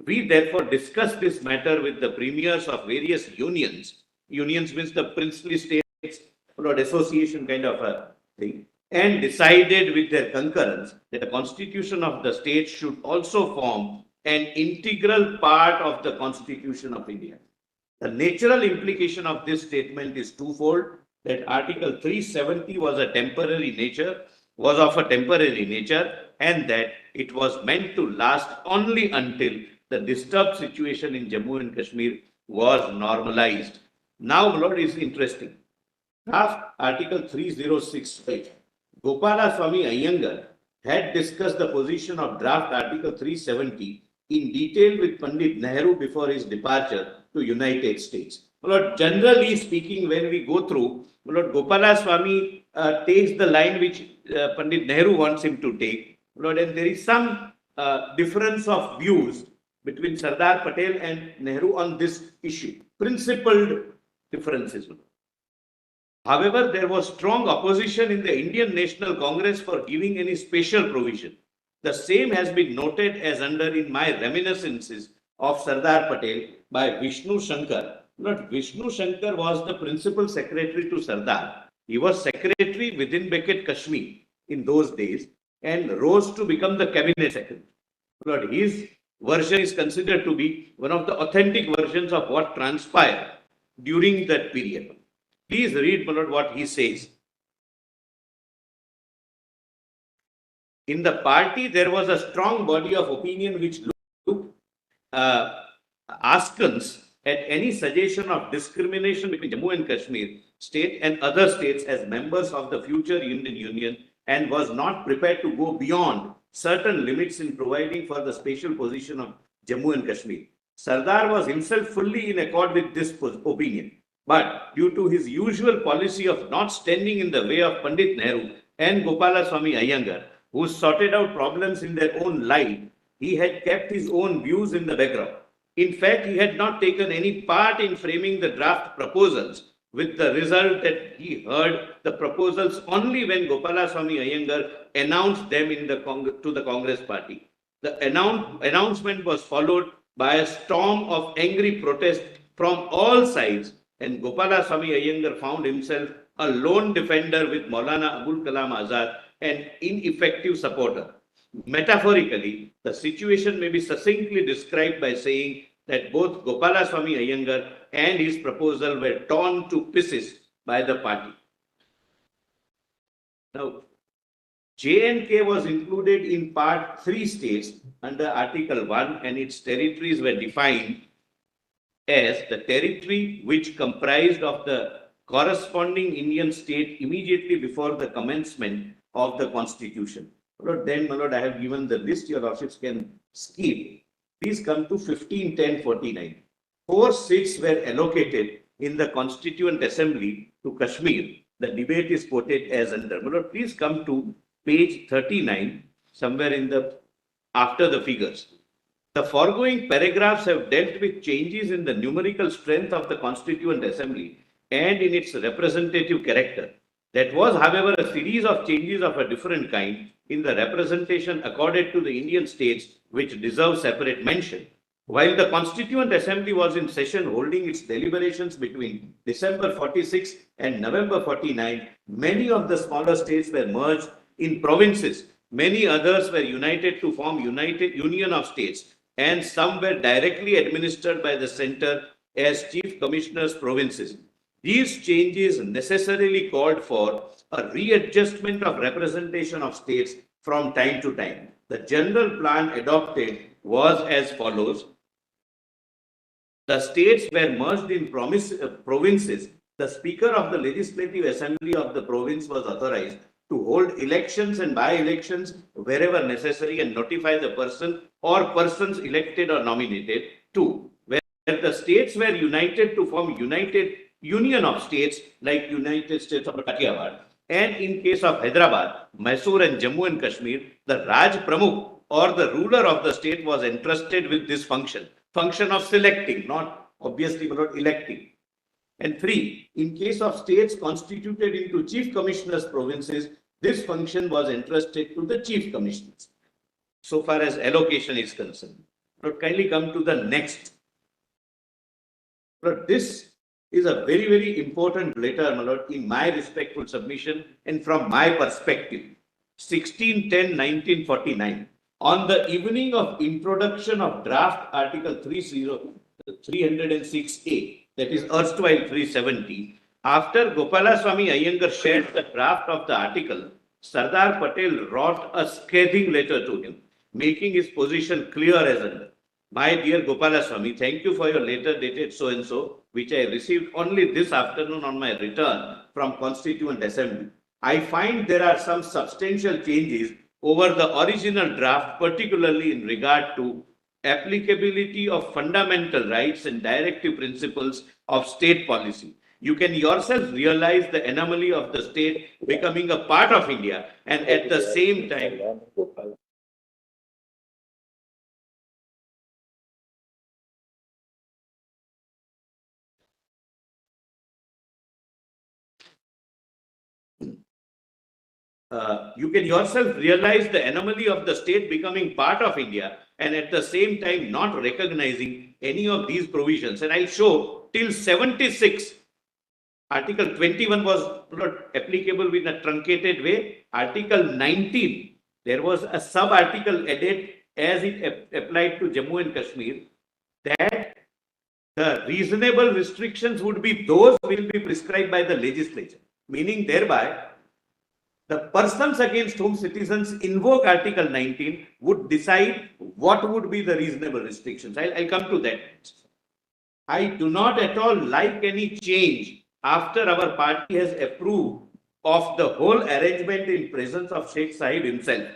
We therefore discussed this matter with the premiers of various unions. Unions means the princely states, or association kind of a thing, and decided with their concurrence that the constitution of the state should also form an integral part of the Constitution of India. The natural implication of this statement is twofold: that Article 370 was of a temporary nature, and that it was meant to last only until the disturbed situation in Jammu and Kashmir was normalized. Now, my lord, is interesting. Draft Article 3068. Gopala Swami Iyengar had discussed the position of draft Article 370 in detail with Pandit Nehru before his departure to United States. Lord, generally speaking, when we go through, Lord, Gopala Swami takes the line which Pandit Nehru wants him to take. Lord, and there is some difference of views between Sardar Patel and Nehru on this issue. Principled differences. However, there was strong opposition in the Indian National Congress for giving any special provision. The same has been noted as under in my reminiscences of Sardar Patel by Vishnu Shankar. Not Vishnu Shankar was the principal secretary to Sardar. He was secretary within Becket Kashmir in those days and rose to become the cabinet secretary. Lord, his version is considered to be one of the authentic versions of what transpired during that period. Please read, my lord, what he says. In the party, there was a strong body of opinion which looked askance at any suggestion of discrimination between Jammu and Kashmir state and other states as members of the future Indian Union, and was not prepared to go beyond certain limits in providing for the special position of Jammu and Kashmir. Sardar was himself fully in accord with this opinion. But due to his usual policy of not standing in the way of Pandit Nehru and Gopala Swami Iyengar, who sorted out problems in their own line, he had kept his own views in the background. In fact, he had not taken any part in framing the draft proposals, with the result that he heard the proposals only when Gopala Swami Iyengar announced them in to the Congress party. The announcement was followed by a storm of angry protest from all sides, and Gopala Swami Iyengar found himself a lone defender with Maulana Abul Kalam Azad, an ineffective supporter. Metaphorically, the situation may be succinctly described by saying that both Gopala Swami Iyengar and his proposal were torn to pieces by the party. Now, J&K was included in Part 3 states under Article 1, and its territories were defined as the territory which comprised of the corresponding Indian state immediately before the commencement of the Constitution. Then, my lord, I have given the list. Your lordships can skip. Please come to 15-10-49. 4 seats were allocated in the Constituent Assembly to Kashmir. The debate is quoted as under. My lord, please come to page 39, somewhere in the after the figures. The foregoing paragraphs have dealt with changes in the numerical strength of the Constituent Assembly and in its representative character. That was, however, a series of changes of a different kind in the representation accorded to the Indian states, which deserve separate mention. While the Constituent Assembly was in session holding its deliberations between December 46 and November 49, many of the smaller states were merged in provinces. Many others were united to form Union of States, and some were directly administered by the center as chief commissioners provinces. These changes necessarily called for a readjustment of representation of states from time to time. The general plan adopted was as follows. The states were merged in provinces. The Speaker of the Legislative Assembly of the province was authorized to hold elections and by-elections wherever necessary and notify the person or persons elected or nominated. 2. Where the states were united to form Union of States like United States of Kathiawar, and in case of Hyderabad, Mysore and Jammu and Kashmir, the Raj Pramukh or the ruler of the state was entrusted with this function of selecting, not obviously but not electing. And 3, in case of states constituted into chief commissioners provinces, this function was entrusted to the chief commissioners. So far as allocation is concerned. Now kindly come to the next. But this is a very, very important letter, my lord, in my respectful submission and from my perspective. 16-10-1949. On the evening of introduction of draft Article 306A, that is erstwhile 370, after Gopala Swami Iyengar shared the draft of the article, Sardar Patel wrote a scathing letter to him, making his position clear as under. My dear Gopala Swami, thank you for your letter dated so-and-so, which I received only this afternoon on my return from Constituent Assembly. I find there are some substantial changes over the original draft, particularly in regard to applicability of fundamental rights and directive principles of state policy. You can yourself realize the anomaly of the state becoming a part of India and at the same time you can yourself realize the anomaly of the state becoming part of India and at the same time not recognizing any of these provisions. And I'll show till 76, Article 21 was not applicable in a truncated way. Article 19, there was a sub-article added as it applied to Jammu and Kashmir, that the reasonable restrictions would be those will be prescribed by the legislature, meaning thereby the persons against whom citizens invoke Article 19 would decide what would be the reasonable restrictions. I'll come to that. I do not at all like any change after our party has approved of the whole arrangement in presence of Sheikh Sahib himself.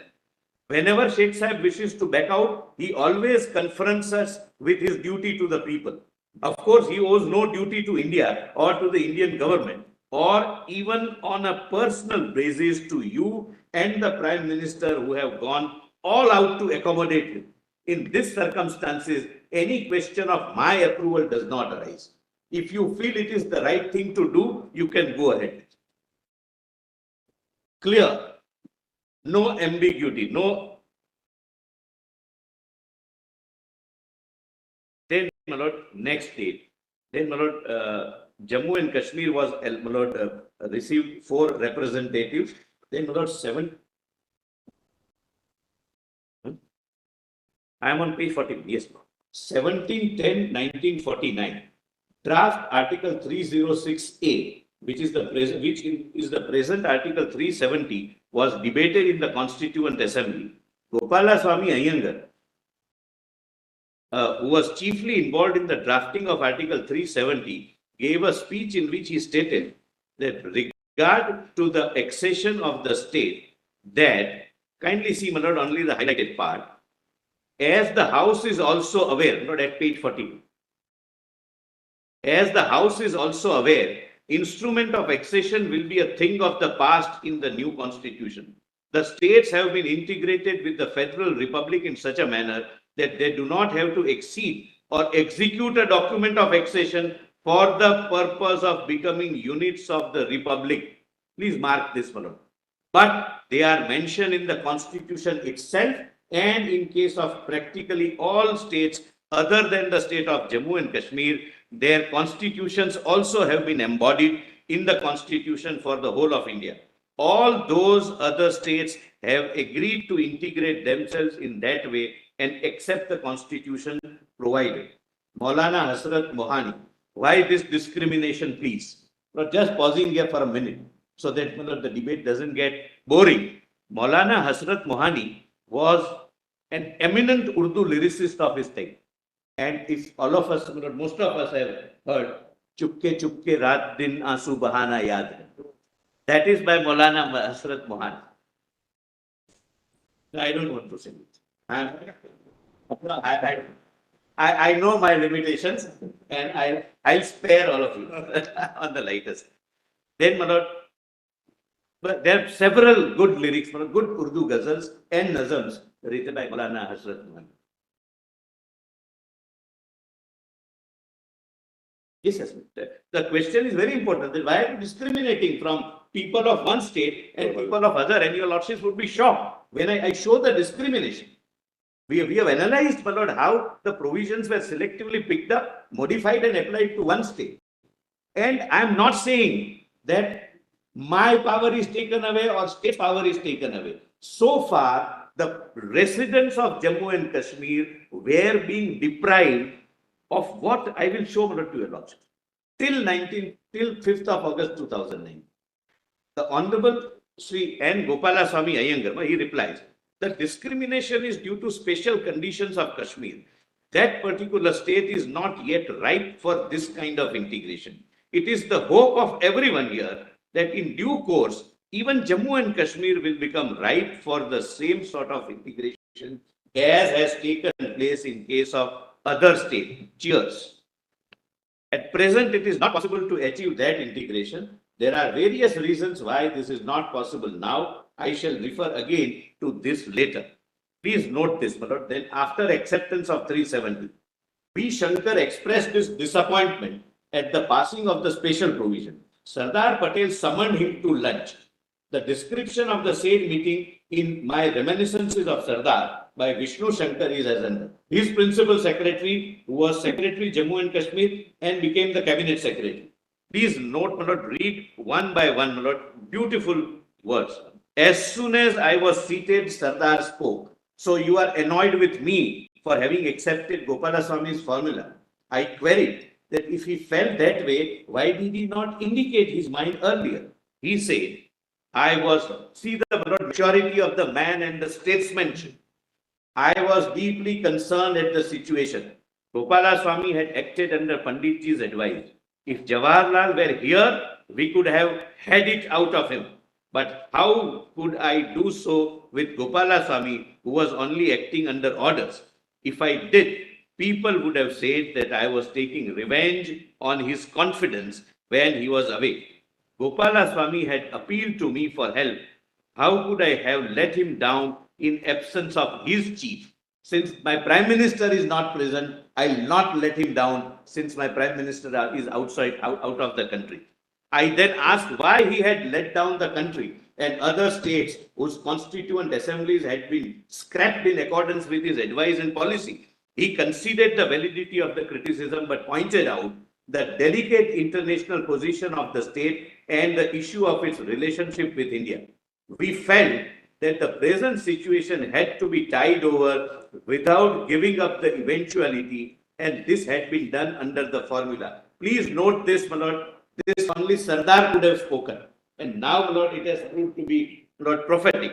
Whenever Sheikh Sahib wishes to back out, he always confronts us with his duty to the people. Of course, he owes no duty to India or to the Indian government, or even on a personal basis to you and the Prime Minister, who have gone all out to accommodate him. In these circumstances, any question of my approval does not arise. If you feel it is the right thing to do, you can go ahead. Clear. No ambiguity. No. Then, my lord, next date. Then, my lord, Jammu and Kashmir was, my lord, received 4 representatives. Then, my lord, 7. I am on page 14. Yes, 17/10/1949. Draft Article 306A, which is the present Article 370, was debated in the Constituent Assembly. Gopalaswamy Iyengar, who was chiefly involved in the drafting of Article 370, gave a speech in which he stated that regard to the accession of the state, that, kindly see, my lord, only the highlighted part, as the House is also aware, not at page 42, as the House is also aware, instrument of accession will be a thing of the past in the new constitution. The states have been integrated with the federal republic in such a manner that they do not have to exceed or execute a document of accession for the purpose of becoming units of the republic. Please mark this, my lord. But they are mentioned in the constitution itself, and in case of practically all states other than the state of Jammu and Kashmir, their constitutions also have been embodied in the constitution for the whole of India. All those other states have agreed to integrate themselves in that way and accept the constitution provided. Maulana Hasrat Mohani, why this discrimination, please? Not just pausing here for a minute so that the debate doesn't get boring. Maulana Hasrat Mohani was an eminent Urdu lyricist of his time. And if all of us, most of us have heard, Chupke Chupke Raat Din Aansu Bahana Yaad Hai. That is by Maulana Hasrat Mohani. I don't want to sing it. I know my limitations, and I'll spare all of you on the lightest. Then, my lord, but there are several good lyrics, good Urdu ghazals and nazams written by Maulana Hasrat Mohani. Yes, yes. The question is very important. That why are you discriminating from people of one state and people of other? And your lordships would be shocked when I show the discrimination. We have analyzed, my lord, how the provisions were selectively picked up, modified and applied to one state. And I am not saying that my power is taken away or state power is taken away. So far, the residents of Jammu and Kashmir were being deprived of what I will show to your lordship. Till 5th of August 2009. The Honorable Sri N. Gopalaswamy Iyengar, he replies, the discrimination is due to special conditions of Kashmir. That particular state is not yet ripe for this kind of integration. It is the hope of everyone here that in due course, even Jammu and Kashmir will become ripe for the same sort of integration as has taken place in case of other states. Cheers. At present, it is not possible to achieve that integration. There are various reasons why this is not possible now. I shall refer again to this later. Please note this, my lord. Then after acceptance of 370, V. Shankar expressed his disappointment at the passing of the special provision. Sardar Patel summoned him to lunch. The description of the said meeting in my Reminiscences of Sardar by Vishnu Shankar is as under. His principal secretary, who was Secretary Jammu and Kashmir and became the Cabinet Secretary. Please note, my lord, read one by one, my lord, beautiful words. As soon as I was seated, Sardar spoke. So you are annoyed with me for having accepted Gopalaswamy's formula. I queried that if he felt that way, why did he not indicate his mind earlier? He said, see the maturity of the man and the statesmanship. I was deeply concerned at the situation. Gopalaswamy had acted under Panditji's advice. If Jawaharlal were here, we could have had it out of him. But how could I do so with Gopalaswamy, who was only acting under orders? If I did, people would have said that I was taking revenge on his confidence when he was away. Gopalaswamy had appealed to me for help. How could I have let him down in absence of his chief? Since my Prime Minister is not present, I'll not let him down since my Prime Minister is out of the country. I then asked why he had let down the country and other states whose constituent assemblies had been scrapped in accordance with his advice and policy. He conceded the validity of the criticism but pointed out the delicate international position of the state and the issue of its relationship with India. We felt that the present situation had to be tied over without giving up the eventuality, and this had been done under the formula. Please note this, my lord, this only Sardar could have spoken, and now, my lord, it has proved to be, my lord, prophetic.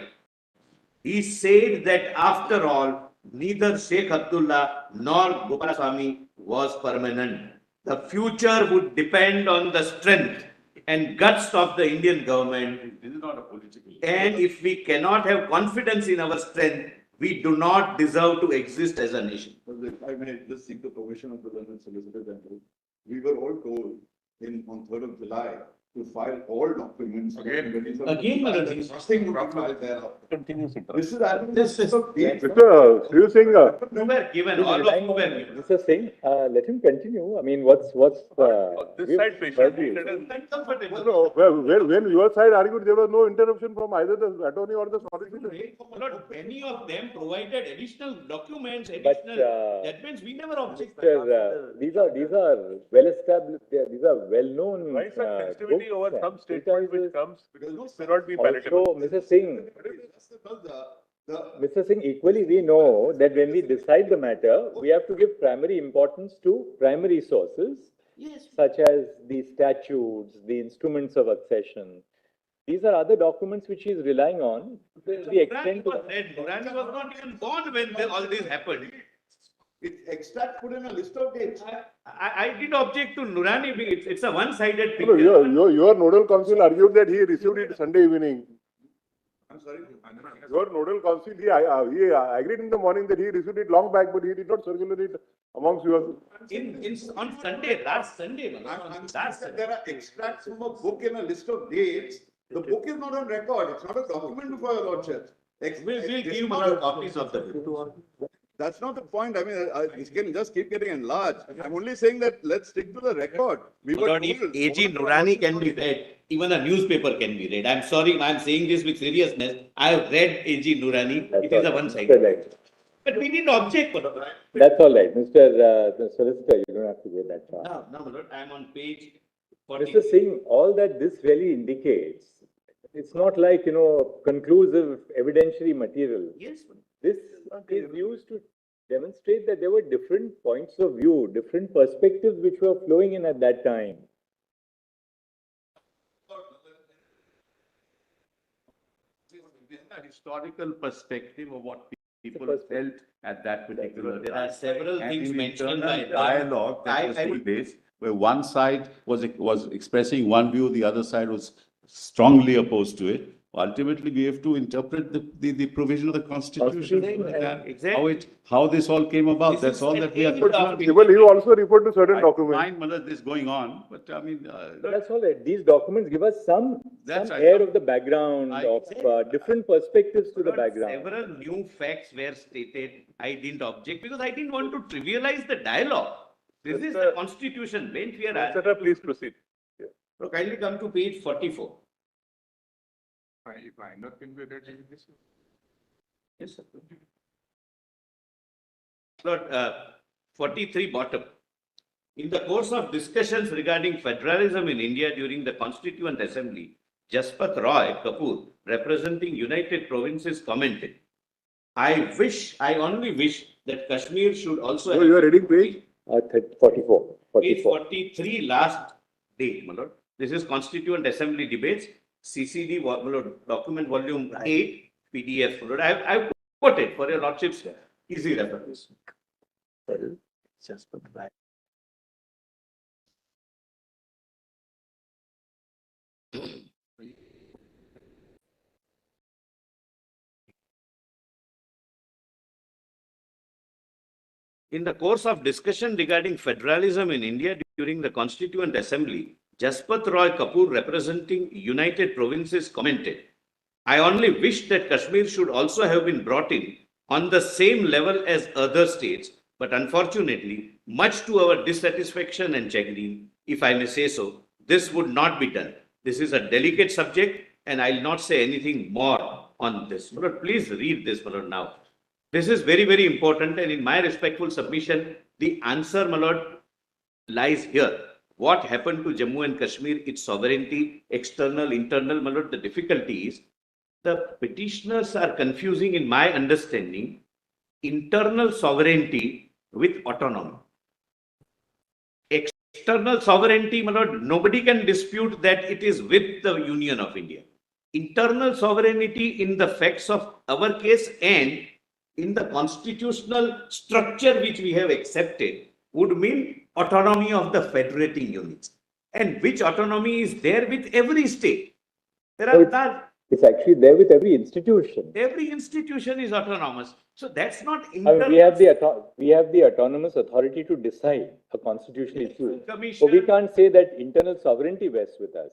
He said that after all, neither Sheikh Abdullah nor Gopalswamy was permanent. The future would depend on the strength and guts of the Indian government. This is not a political. And if we cannot have confidence in our strength, we do not deserve to exist as a nation. If I may just seek the permission of the learned solicitor general, we were all told on 3rd of July to file all documents. Again, there's nothing wrong with that. Continuous interest. This is, I think, this is. Mr. Sri Singh, You were given, all of you were given. Mr. Singh, let him continue. I mean, what's this side patiently. Uncomfortable. No, when your side argued, there was no interruption from either the attorney or the solicitor. Lord, many of them provided additional documents, But, additional judgments. We never objected. these are well established, these are well known. Why such sensitivity over some statement which comes may not be palatable? Also, Mr. Singh, equally we know that when we decide the matter, we have to give primary importance to primary sources, Yes. such as the statutes, the instruments of accession. These are other documents which he is relying on. The extent was dead. Nurani was not even born when all this happened. It's extract put in a list of dates. I did object to Nurani. It's a one-sided No, picture. your nodal counsel argued that he received it Sunday evening. I'm sorry. Your nodal counsel, he agreed in the morning that he received it long back, but he did not circulate it amongst you. On Sunday, last Sunday. I'm saying that there are extracts from a book in a list of dates. The book is not on record. It's not a document before your lordship. We'll give more copies of the book. That's not the point. I mean, this can just keep getting enlarged. I'm only saying that let's stick to the record. We were Lord, if told- AG Nurani can be read, even a newspaper can be read. I'm sorry, I'm saying this with seriousness. I have read AG Nurani. It is a one-sided. But we didn't object. That's all right, the solicitor, you don't have to go that far. No, my lord, I'm on page 40. Mr. Singh, all that this really indicates, it's not like, conclusive evidentiary material. Yes. This is used to demonstrate that there were different points of view, different perspectives which were flowing in at that time. A historical perspective of what people felt at that particular time. There are several And things in mentioned internal by dialogue that was I taking would- place, where one side was expressing one view, the other side was strongly opposed to it. Ultimately, we have to interpret the provision of the Constitution. Exactly. How this all came about, This that's is all an that we are. end of Sibal, you also referred to certain I documents. find, Malad, this going on, but I mean, That's all right. These documents give us some That's right. air of the background, I- of different perspectives to the Lord, background. Several new facts were stated. I didn't object because I didn't want to trivialize the dialogue. This is the Constitution. Bench we are at. Etc., please proceed. So kindly come to page 44. If I not can be read in this. Yes, sir. Lord, 43 bottom. In the course of discussions regarding federalism in India during the Constituent Assembly, Jaspat Roy Kapoor, representing United Provinces, commented, I only wish that Kashmir should also So have you are reading page? 44. page 43 last date, my lord. This is Constituent Assembly debates, CCD, my lord, document volume 8, PDF. My lord. I've quoted for your lordship's easy reference. Just put back. In the course of discussion regarding federalism in India during the Constituent Assembly, Jaspat Roy Kapoor, representing United Provinces, commented, I only wish that Kashmir should also have been brought in on the same level as other states, but unfortunately, much to our dissatisfaction and chagrin, if I may say so, this would not be done. This is a delicate subject, and I'll not say anything more on this. My lord, please read this, my lord, now. This is very, very important, and in my respectful submission, the answer, my lord, lies here. what happened to Jammu and Kashmir, its sovereignty, external, internal, my lord, the difficulty is the petitioners are confusing, in my understanding, internal sovereignty with autonomy. External sovereignty, my lord, nobody can dispute that it is with the Union of India. Internal sovereignty in the facts of our case and in the constitutional structure which we have accepted would mean autonomy of the federating units. And which autonomy is there with every state? There are not. It's actually there with every institution. Every institution is autonomous. So that's not I mean, internal. we have the autonomous authority to decide a constitutional issue. Commission. But we can't say that internal sovereignty rests with us.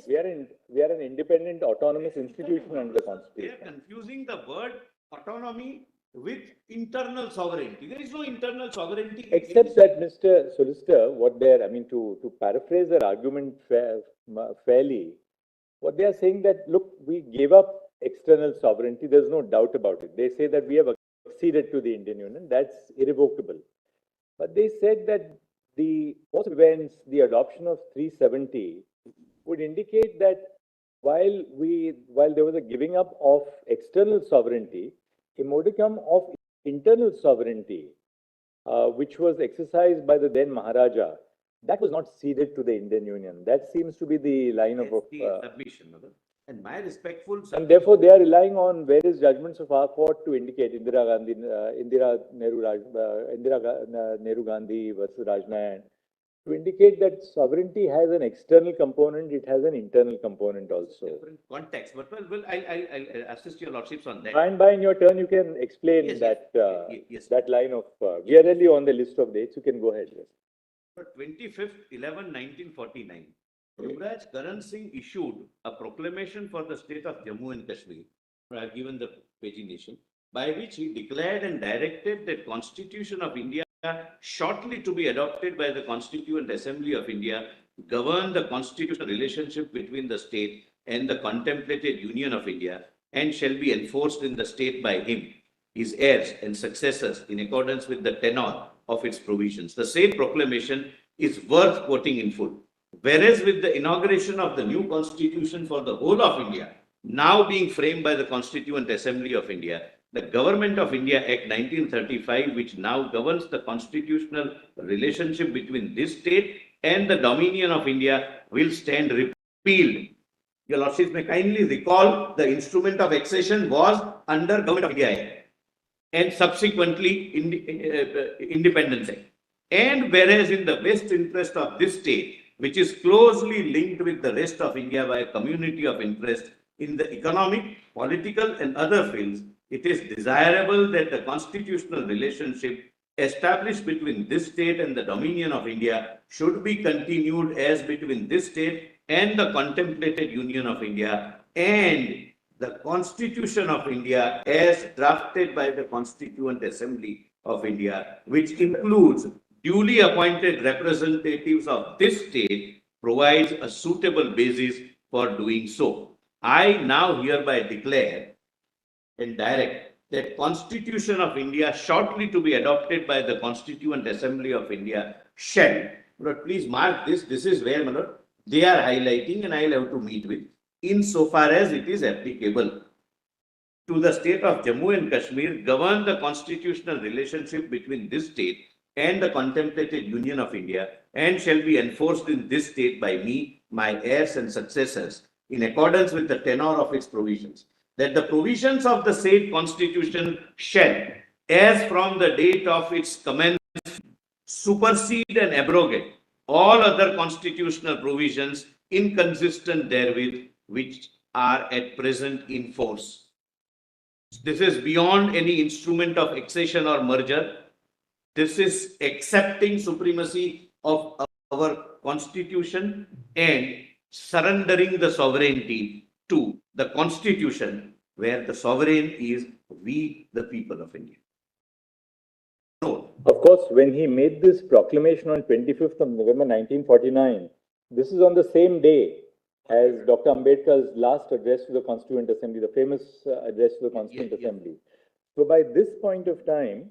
We are an independent autonomous institution under the They are Constitution. confusing the word autonomy with internal sovereignty. There is no internal sovereignty. Except that, Mr. Solicitor, to paraphrase their argument fairly, what they are saying that, look, we gave up external sovereignty, there's no doubt about it. They say that we have acceded to the Indian Union, that's irrevocable. But they said that the events, the adoption of 370 would indicate that while there was a giving up of external sovereignty, a modicum of internal sovereignty, which was exercised by the then Maharaja, that was not ceded to the Indian Union. That seems to be the line of submission. And my respectful. And therefore, they are relying on various judgments of our court to indicate Indira Nehru Gandhi versus Rajnayan, to indicate that sovereignty has an external component, it has an internal component also. Different context, but I'll assist your lordships on that. And by in your turn, you can explain Yes, that yes. that line of. We are really on the list of dates. You can go ahead. Yes. 25th 11/1949, Yuvraj Karan Singh issued a proclamation for the state of Jammu and Kashmir. I have given the pagination, by which he declared and directed the Constitution of India shortly to be adopted by the Constituent Assembly of India, govern the constitutional relationship between the state and the contemplated Union of India, and shall be enforced in the state by him, his heirs and successors in accordance with the tenor of its provisions. The same proclamation is worth quoting in full. Whereas with the inauguration of the new constitution for the whole of India, now being framed by the Constituent Assembly of India, the Government of India Act 1935, which now governs the constitutional relationship between this state and the Dominion of India, will stand repealed. Your Lordships may kindly recall the instrument of accession was under Government of India Act and subsequently Independence Act. And whereas in the best interest of this state, which is closely linked with the rest of India by a community of interest in the economic, political and other fields, it is desirable that the constitutional relationship established between this state and the Dominion of India should be continued as between this state and the contemplated Union of India, and the Constitution of India as drafted by the Constituent Assembly of India, which includes duly appointed representatives of this state, provides a suitable basis for doing so. I now hereby declare and direct that Constitution of India shortly to be adopted by the Constituent Assembly of India shall, but please mark this, this is where they are highlighting and I'll have to meet with, insofar as it is applicable to the state of Jammu and Kashmir, govern the constitutional relationship between this state and the contemplated Union of India, and shall be enforced in this state by me, my heirs and successors, in accordance with the tenor of its provisions. That the provisions of the said constitution shall, as from the date of its commencement, supersede and abrogate all other constitutional provisions inconsistent therewith, which are at present in force. This is beyond any instrument of accession or merger. This is accepting supremacy of our constitution and surrendering the sovereignty to the constitution, where the sovereign is we, the people of India. Of course, when he made this proclamation on 25th of November 1949, this is on the same day as Dr. Ambedkar's last address to the Constituent Assembly, the famous address to the Constituent Assembly. So by this point of time,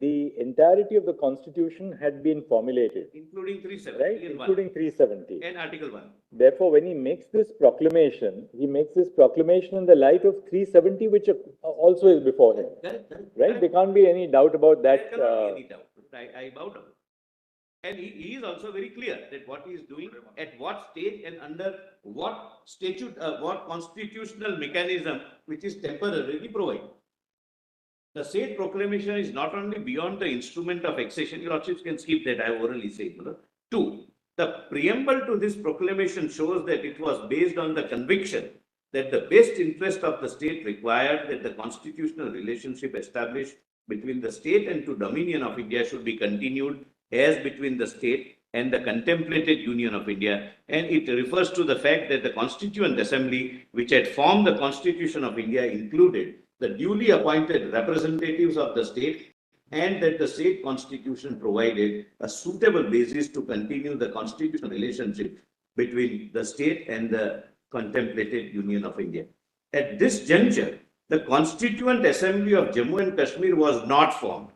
the entirety of the constitution had been formulated, Including 370 right? and Including 370. and Article 1. Therefore, when he makes this proclamation, he makes this proclamation in the light of 370, which also is before him, Correct. right? There can't be any doubt about that. There cannot be any doubt. I bow down. And he is also very clear that what he is doing, at what stage and under what statute, what constitutional mechanism, which is temporarily provided. The said proclamation is not only beyond the instrument of accession, your lordships can skip that, I have orally said. Two, the preamble to this proclamation shows that it was based on the conviction that the best interest of the state required that the constitutional relationship established between the state and to Dominion of India should be continued as between the state and the contemplated Union of India. And it refers to the fact that the Constituent Assembly, which had formed the Constitution of India, included the duly appointed representatives of the state, and that the state constitution provided a suitable basis to continue the constitutional relationship between the state and the contemplated Union of India. At this juncture, the Constituent Assembly of Jammu and Kashmir was not formed.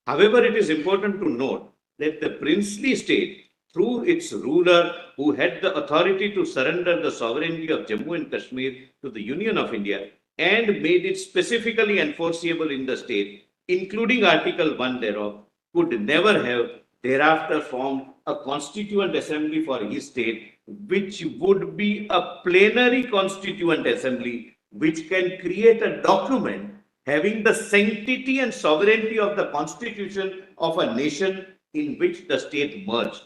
However, it is important to note that the princely state, through its ruler who had the authority to surrender the sovereignty of Jammu and Kashmir to the Union of India and made it specifically enforceable in the state, including Article 1 thereof, could never have thereafter formed a Constituent Assembly for his state, which would be a plenary Constituent Assembly, which can create a document having the sanctity and sovereignty of the Constitution of a nation in which the state merged.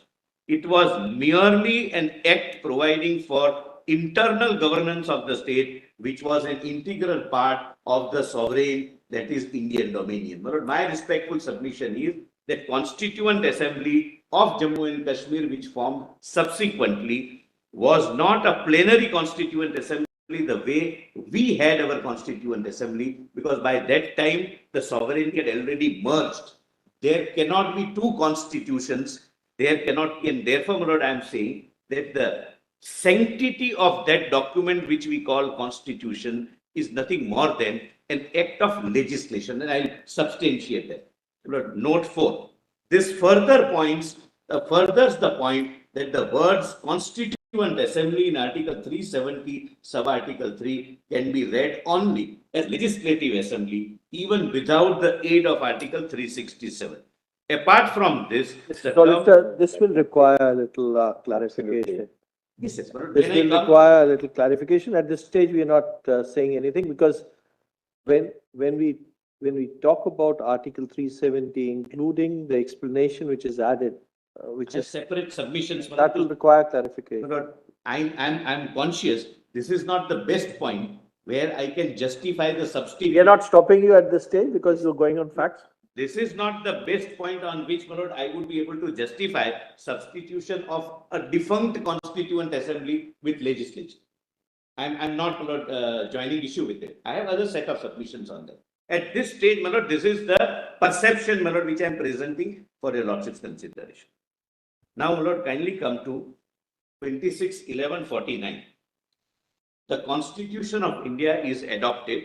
It was merely an act providing for internal governance of the state, which was an integral part of the sovereign, that is Indian dominion. But my respectful submission is that Constituent Assembly of Jammu and Kashmir, which formed subsequently, was not a plenary Constituent Assembly the way we had our Constituent Assembly, because by that time the sovereignty had already merged. There cannot be two constitutions. There cannot be, and therefore, my lord, I am saying that the sanctity of that document, which we call Constitution, is nothing more than an act of legislation, and I'll substantiate that. Lord, note 4. This furthers the point that the words Constituent Assembly in Article 370, sub Article 3, can be read only as Legislative Assembly, even without the aid of Article 367. Apart from this, Solicitor, this will require a little clarification. Yes, yes, but This will require a little clarification. At this stage, we are not saying anything, because when we talk about Article 370, including the explanation which is added, which is separate submissions, that will require clarification. But I'm conscious this is not the best point where I can justify the substitution. We are not stopping you at this stage because you're going on facts. This is not the best point on which, my lord, I would be able to justify substitution of a defunct Constituent Assembly with legislature. I'm not, my lord, joining issue with it. I have other set of submissions on that. At this stage, my lord, this is the perception, my lord, which I am presenting for your lordship's consideration. Now, my lord, kindly come to 26/11/49. The Constitution of India is adopted.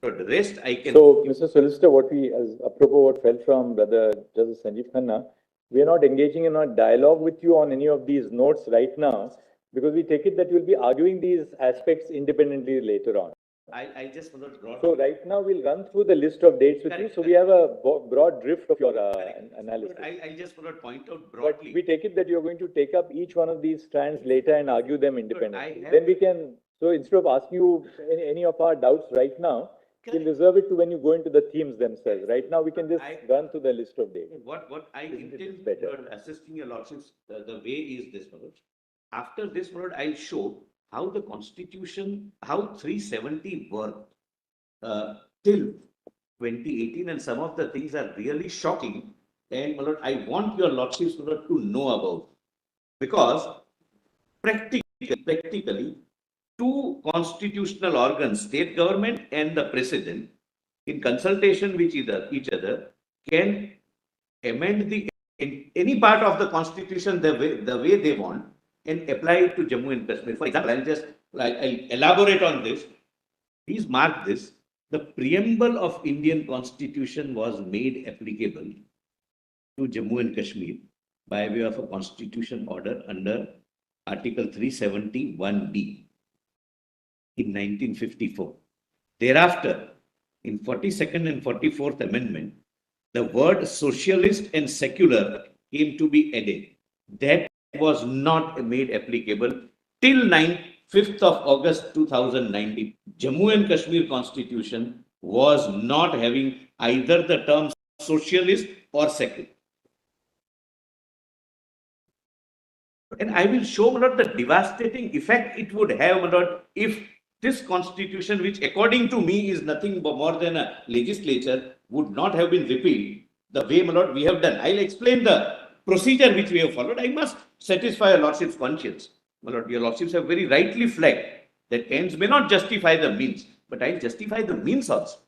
But the rest I can. So, Mr. Solicitor, what we, as apropos what fell from Brother Justice Sanjeev Khanna, we are not engaging in a dialogue with you on any of these notes right now, because we take it that you will be arguing these aspects independently later on. I just want to draw. So right now we'll run through the list of dates with you, so we have a broad drift of your analysis. I just want to point out But broadly. we take it that you're going to take up each one of these strands later and argue them independently. have- Then we can, so instead of asking you any of our doubts right now, we'll reserve it to when you go into the themes themselves. Right now, we can just run through the list of dates. What I intend better? for assisting your lordships, the way is this, my lord. After this, my lord, I'll show how the Constitution, how 370 worked till 2018, and some of the things are really shocking. And my lord, I want your lordships, my lord, to know about, because practically, two constitutional organs, state government and the president, in consultation with each other, can amend any part of the constitution the way they want and apply it to Jammu and Kashmir. For example, I'll elaborate on this. Please mark this. the preamble of Indian Constitution was made applicable to Jammu and Kashmir by way of a constitution order under Article 371B in 1954. Thereafter, in 42nd and 44th Amendment, the word socialist and secular came to be added. That was not made applicable till 5th of August 2019. Jammu and Kashmir Constitution was not having either the terms socialist or secular. And I will show my lord the devastating effect it would have, my lord, if this constitution, which according to me is nothing more than a legislature, would not have been repealed the way, my lord, we have done. I'll explain the procedure which we have followed. I must satisfy your lordship's conscience. My lord, your lordships have very rightly flagged that ends may not justify the means, but I'll justify the means also.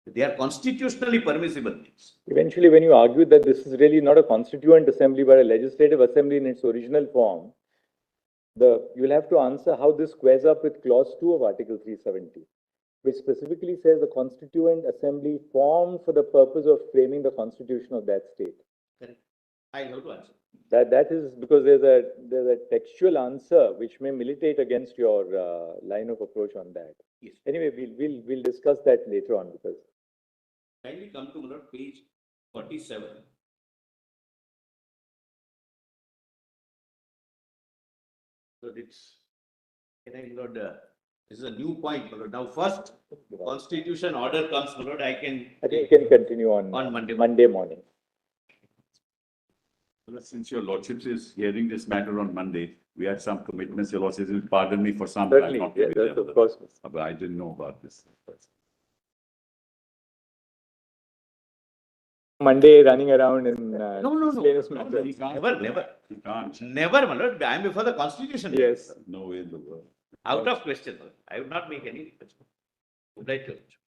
They are constitutionally permissible means. Eventually, when you argue that this is really not a constituent assembly but a legislative assembly in its original form, you will have to answer how this squares up with clause 2 of Article 370, which specifically says the constituent assembly formed for the purpose of framing the constitution of that state. Correct. I have to answer. That is because there's a textual answer which may militate against your line of approach on that. Yes. Anyway, we'll discuss that later on because. Kindly come to my lord, page 47. So it's, can I, my lord, this is a new point, my lord. Now, first constitution order comes, my lord, I think you can continue on Monday morning. Well, since your lordship is hearing this matter on Monday, we had some commitments. Your lordship will pardon me for some. Certainly, not yes, to be there, of course. But I didn't know about this. Monday running around in No. miscellaneous No, matters. he can't. Never. He can't. Never, my lord. I am before the constitution. Yes. No way in the world. Out of question, my lord. I would not make any question. Right, your lordship.